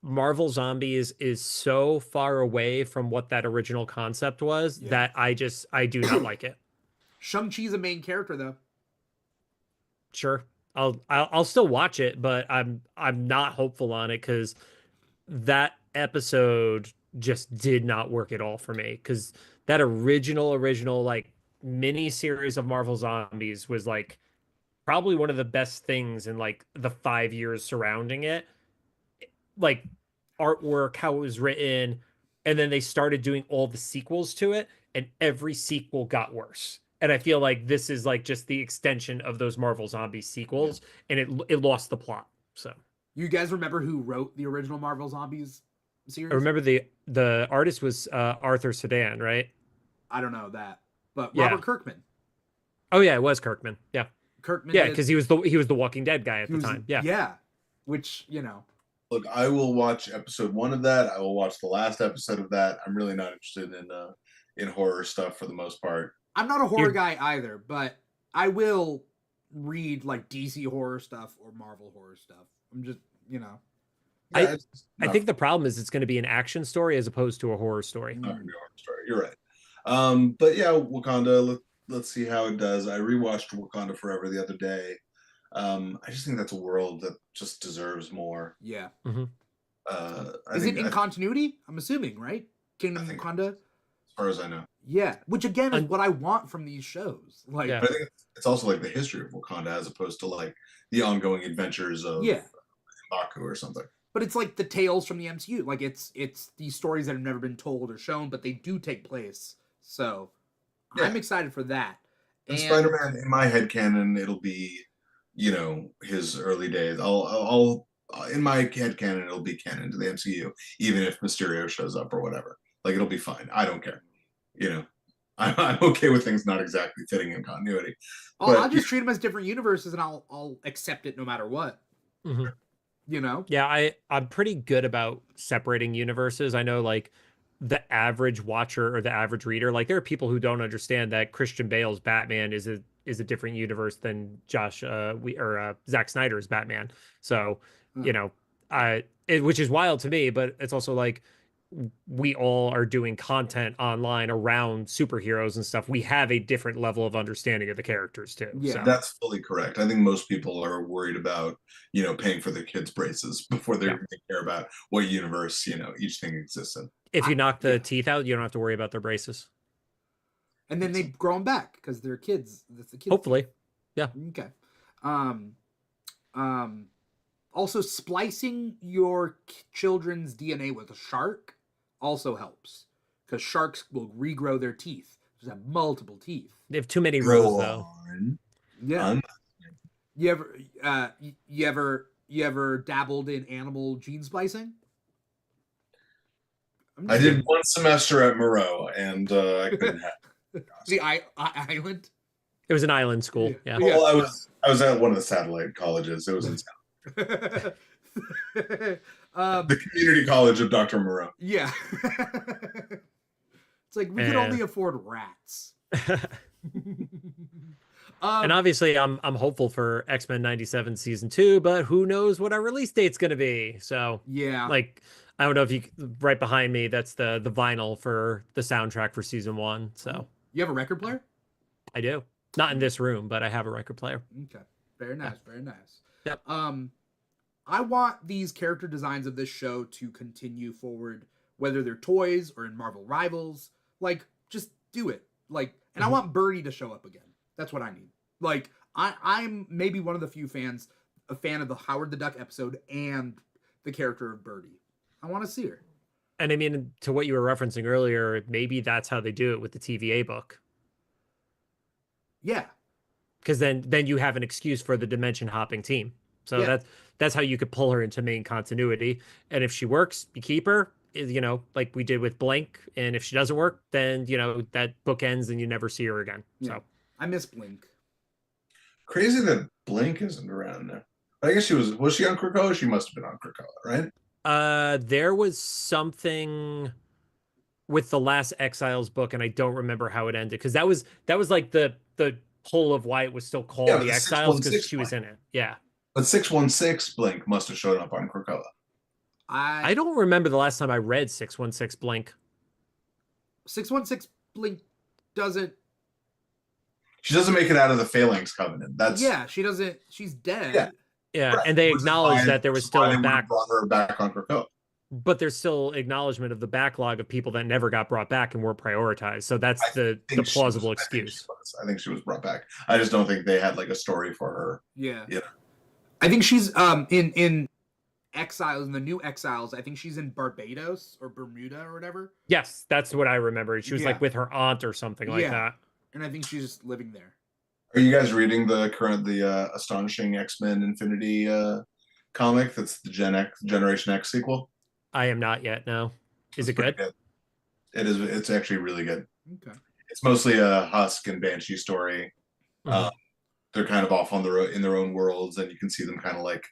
Marvel Zombies is so far away from what that original concept was that I do not like it. Shang-Chi's a main character though. Sure. I'll still watch it, but I'm not hopeful on it because that episode just did not work at all for me. Because that original like mini series of Marvel Zombies was like probably one of the best things in like the 5 years surrounding it. Like artwork, how it was written, and then they started doing all the sequels to it, and every sequel got worse. And I feel like this is like just the extension of those Marvel Zombies sequels, and it lost the plot. So you guys remember who wrote the original Marvel Zombies series? I remember the artist was Arthur Sedan, right? I don't know that, but Yeah. Robert Kirkman. Oh yeah, it was Kirkman. Yeah. Kirkman. Yeah, did- because he was the Walking Dead guy at he the was- time. Yeah. Yeah. Which, you know. Look, I will watch episode 1 of that. I will watch the last episode of that. I'm really not interested in horror stuff for the most part. I'm not a horror guy either, but I will read like DC horror stuff or Marvel horror stuff. I'm just, you know. Yeah, I think the problem is it's going to be an action story as opposed to a horror story. Not gonna be a horror story. You're right. But yeah, Wakanda. Let's see how it does. I rewatched Wakanda Forever the other day. I just think that's a world that just deserves more. Yeah. Is it in continuity? I'm assuming, right? Kingdom of Wakanda? As far as I know. Yeah. Which again is what I want from these shows. Like, Yeah. I think it's also like the history of Wakanda as opposed to like the ongoing adventures of Mbaku or something. But it's like the tales from the MCU. Like it's these stories that have never been told or shown, but they do take place. So I'm excited for that. And Spider-Man, in my headcanon, it'll be, you know, his early days. I'll in my headcanon, it'll be canon to the MCU, even if Mysterio shows up or whatever. Like, it'll be fine. I don't care. You know, I'm okay with things not exactly fitting in continuity. I'll just treat them as different universes, and I'll accept it no matter what. Mm-hmm. You know? Yeah, I'm pretty good about separating universes. I know, like, the average watcher or the average reader, like, there are people who don't understand that Christian Bale's Batman is a different universe than Zack Snyder's Batman. So, you know, which is wild to me, but it's also like we all are doing content online around superheroes and stuff. We have a different level of understanding of the characters too. Yeah, so. That's fully correct. I think most people are worried about, you know, paying for their kids' braces before they care about what universe, you know, each thing exists in. If you knock the teeth out, you don't have to worry about their braces. And then they grow them back because they're kids. That's the kids. Hopefully. Yeah. Okay. Also, splicing your children's DNA with a shark also helps because sharks will regrow their teeth. Just have multiple teeth. They have too many rows, though. Yeah. You ever dabbled in animal gene splicing? I did one semester at Moreau, and I couldn't have it. The island. It was an island school. Yeah. Well, I was at one of the satellite colleges. It was in town. The community college of Dr. Moreau. Yeah. It's like we could only afford rats. And obviously I'm hopeful for X-Men 97 season 2, but who knows what our release date's going to be. So yeah, like, I don't know if you, right behind me, that's the vinyl for the soundtrack for season 1. So you have a record player? I do. Not in this room, but I have a record player. Okay. Very nice. Very nice. Yep. I want these character designs of this show to continue forward, whether they're toys or in Marvel Rivals. Like, just do it. Like, and I want Birdie to show up again. That's what I need. Like, I'm maybe one of the few fans, a fan of the Howard the Duck episode and the character of Birdie. I want to see her. And I mean, to what you were referencing earlier, maybe that's how they do it with the TVA book. Yeah. Because then you have an excuse for the dimension hopping team. So that's how you could pull her into main continuity. And if she works, you keep her, you know, like we did with Blink. And if she doesn't work, then, you know, that book ends and you never see her again. Yeah. So I miss Blink. Crazy that Blink isn't around now. I guess she was she on Krakoa? She must have been on Krakoa, right? There was something with the last Exiles book, and I don't remember how it ended, because that was like the pull of why it was still called the Exiles, because she was in it. Yeah. But 616 Blink must have showed up on Krakoa. I don't remember the last time I read 616 Blink. 616 Blink doesn't. She doesn't make it out of the Phalanx Covenant. She doesn't. She's dead. Yeah, right. And they acknowledge that there was still a brought her back on Krakoa. But there's still acknowledgement of the backlog of people that never got brought back and weren't prioritized. So that's the plausible excuse. I think she was brought back. I just don't think they had like a story for her. Yeah. Yeah. I think she's in Exiles, in the new Exiles. I think she's in Barbados or Bermuda or whatever. Yes, that's what I remember. She was like with her aunt or something like that. And I think she's just living there. Are you guys reading the Astonishing X-Men Infinity comic? That's the Generation X sequel. I am not yet. No, is it good? It is. It's actually really good. Okay. It's mostly a Husk and Banshee story. Mhm. They're kind of off on in their own worlds, and you can see them kind of like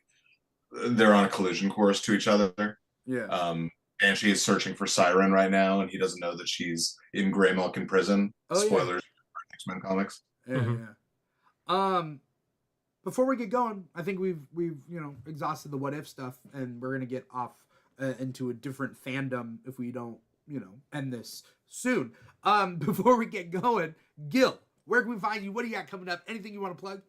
they're on a collision course to each other. Yeah. Banshee is searching for Siren right now, and he doesn't know that she's in Greymuck in prison. Oh yeah. Spoilers for X-Men comics. Yeah, Mhm. yeah. Before we get going, I think we've exhausted the what if stuff, and we're gonna get off into a different fandom if we don't end this soon. Before we get going, Gil, where can we find you? What do you got coming up? Anything you want to plug?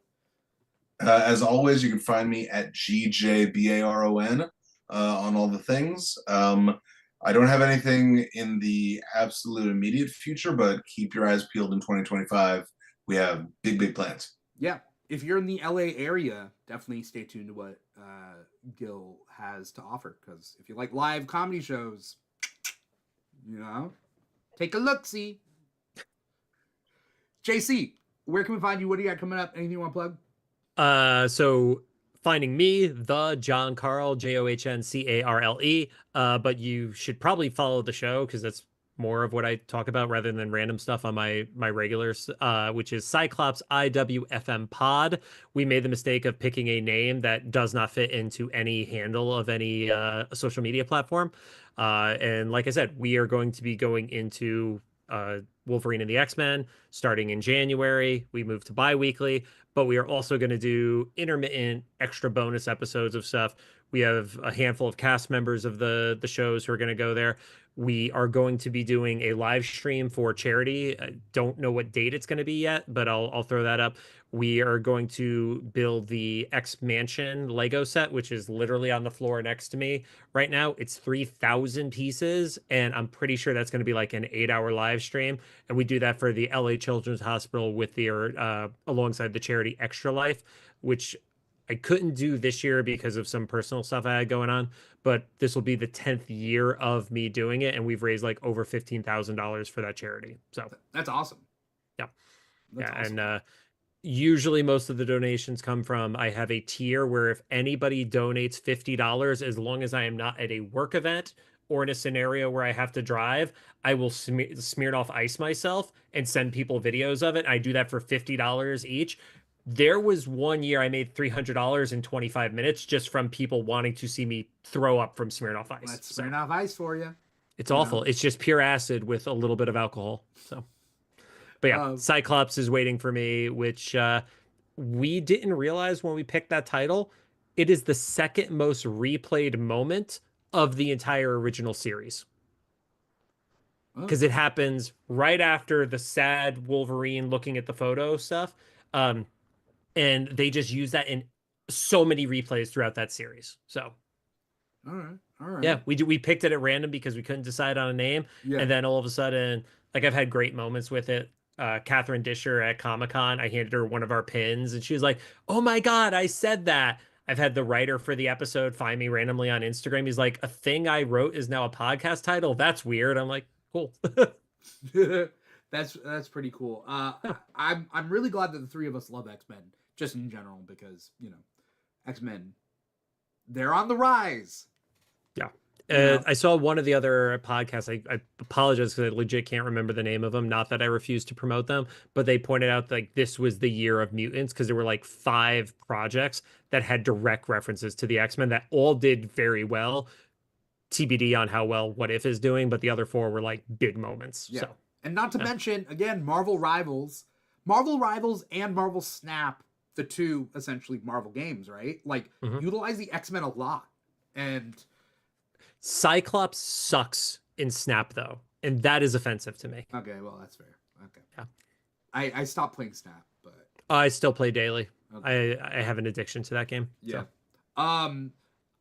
As always, you can find me at GJBaron on all the things. I don't have anything in the absolute immediate future, but keep your eyes peeled in 2025. We have big plans. Yeah. If you're in the LA area, definitely stay tuned to what Gil has to offer. Because if you like live comedy shows, take a look-see. JC, where can we find you? What do you got coming up? Anything you want to plug? So finding me, the John Carle, JohnCarle. But you should probably follow the show because that's more of what I talk about rather than random stuff on my regulars, which is Cyclops IWFM Pod. We made the mistake of picking a name that does not fit into any handle of any social media platform. And like I said, we are going to be going into Wolverine and the X-Men starting in January. We move to bi-weekly, but we are also going to do intermittent extra bonus episodes of stuff. We have a handful of cast members of the shows who are going to go there. We are going to be doing a live stream for charity. I don't know what date it's going to be yet, but I'll throw that up. We are going to build the X Mansion Lego set, which is literally on the floor next to me right now. It's 3,000 pieces, and I'm pretty sure that's going to be like an 8-hour live stream. And we do that for the LA Children's Hospital with their alongside the charity Extra Life, which I couldn't do this year because of some personal stuff I had going on, but this will be the 10th year of me doing it, and we've raised like over $15,000 for that charity. So that's awesome. yeah, That's yeah, awesome. and usually most of the donations come from, I have a tier where if anybody donates $50, as long as I am not at a work event or in a scenario where I have to drive, I will smear off ice myself and send people videos of it. I do that for $50 each. There was one year I made $300 in 25 minutes just from people wanting to see me throw up from Smirnoff Ice. Let's Smirnoff Ice for you. It's awful. It's just pure acid with a little bit of alcohol. So, but yeah, Cyclops is waiting for me, which we didn't realize when we picked that title. It is the second most replayed moment of the entire original series. Because it happens right after the sad Wolverine looking at the photo stuff. And they just use that in so many replays throughout that series. So, all right. Yeah, we picked it at random because we couldn't decide on a name, and then all of a sudden, like I've had great moments with it. Catherine Disher at Comic-Con, I handed her one of our pins, and she was like, "Oh my God, I said that." I've had the writer for the episode find me randomly on Instagram. He's like, "A thing I wrote is now a podcast title. That's weird." I'm like, "Cool." That's pretty cool. I'm really glad that the three of us love X-Men just in general because X-Men, they're on the rise. Yeah. I saw one of the other podcasts. I apologize because I legit can't remember the name of them. Not that I refuse to promote them, but they pointed out like this was the year of mutants because there were like 5 projects that had direct references to the X-Men that all did very well. TBD on how well What If is doing, but the other 4 were like big moments. Yeah. So, and not to mention again, Marvel Rivals and Marvel Snap, the 2 essentially Marvel games, right? Like utilize the X-Men a lot. And Cyclops sucks in Snap though, and that is offensive to me. Okay, well that's fair. Okay. Yeah. I stopped playing Snap, but I still play daily. Okay. I have an addiction to that game. Yeah. So.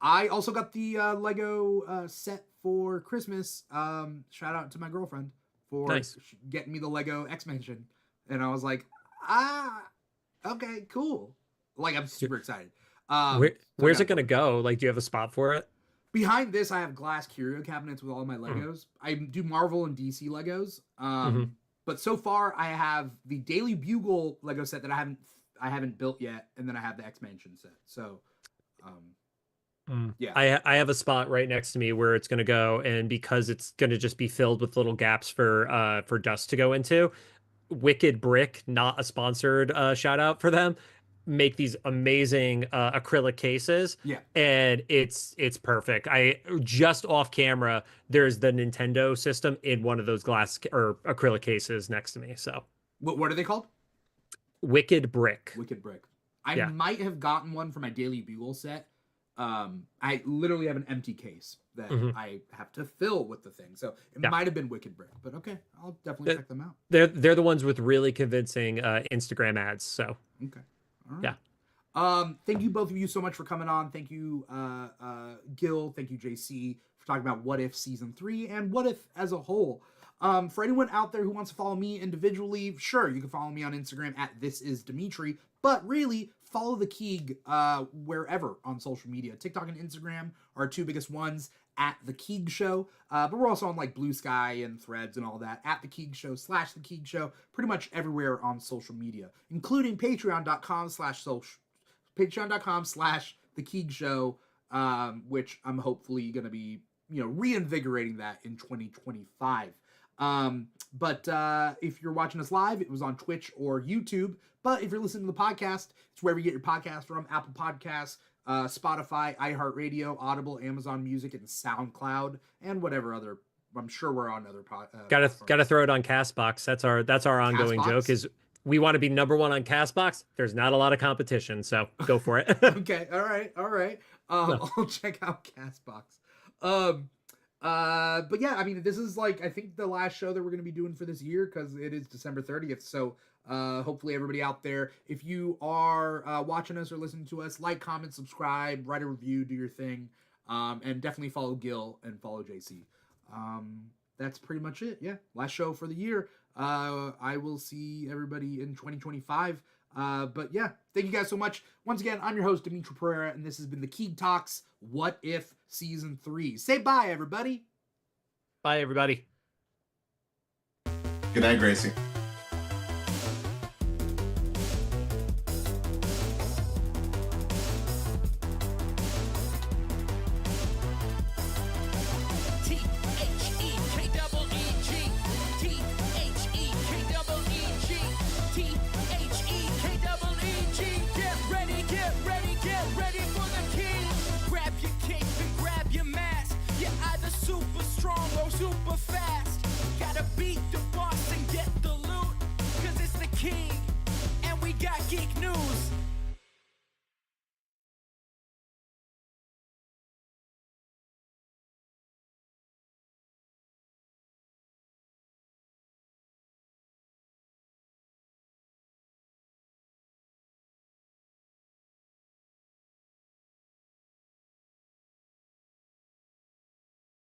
I also got the Lego set for Christmas. Shout out to my girlfriend for getting me the Lego X-Mansion, and I was like, okay, cool. Like I'm super excited. Where's it gonna go? Like, do you have a spot for it? Behind this, I have glass curio cabinets with all my Legos. I do Marvel and DC Legos. But so far, I have the Daily Bugle Lego set that I haven't built yet, and then I have the X-Mansion set. So, yeah, I have a spot right next to me where it's gonna go, and because it's gonna just be filled with little gaps for dust to go into, Wicked Brick, not a sponsored shout out for them, make these amazing acrylic cases. Yeah. And it's perfect. I just off camera, there's the Nintendo system in one of those glass or acrylic cases next to me. So What are they called? Wicked Brick. Wicked Brick. I might have gotten one for my Daily Bugle set. I literally have an empty case that I have to fill with the thing. So it might have been Wicked Brick, but okay, I'll definitely check them out. They're the ones with really convincing Instagram ads. So okay. All right. Thank you both of you so much for coming on. Thank you, Gil. Thank you, JC, for talking about What If Season 3 and What If as a whole. For anyone out there who wants to follow me individually, sure, you can follow me on Instagram at @thisisdimitri, but really follow the Keeg wherever on social media. TikTok and Instagram are our two biggest ones, at The Keeg Show, but we're also on like Blue Sky and Threads and all that, at The Keeg Show / The Keeg Show, pretty much everywhere on social media, including patreon.com/The Keeg Show, which I'm hopefully going to be, reinvigorating that in 2025. But if you're watching us live, it was on Twitch or YouTube. But if you're listening to the podcast, it's wherever you get your podcast from: Apple Podcasts, Spotify, iHeartRadio, Audible, Amazon Music, and SoundCloud, and whatever other. I'm sure we're on other podcasts. Gotta throw it on Castbox. That's our ongoing joke. Is we want to be number one on Castbox. There's not a lot of competition, so go for it. Okay, all right. I'll check out Castbox. But yeah, I mean, this is like, I think the last show that we're going to be doing for this year, because it is December 30th. So hopefully everybody out there, if you are watching us or listening to us, like, comment, subscribe, write a review, do your thing, and definitely follow Gil and follow JC. That's pretty much it. Yeah, last show for the year. I will see everybody in 2025. But yeah, thank you guys so much. Once again, I'm your host, Dimithri Perera, and this has been the Keeg Talks What If Season 3. Say bye, everybody. Bye, everybody. Good night, Gracie. Super strong or super fast.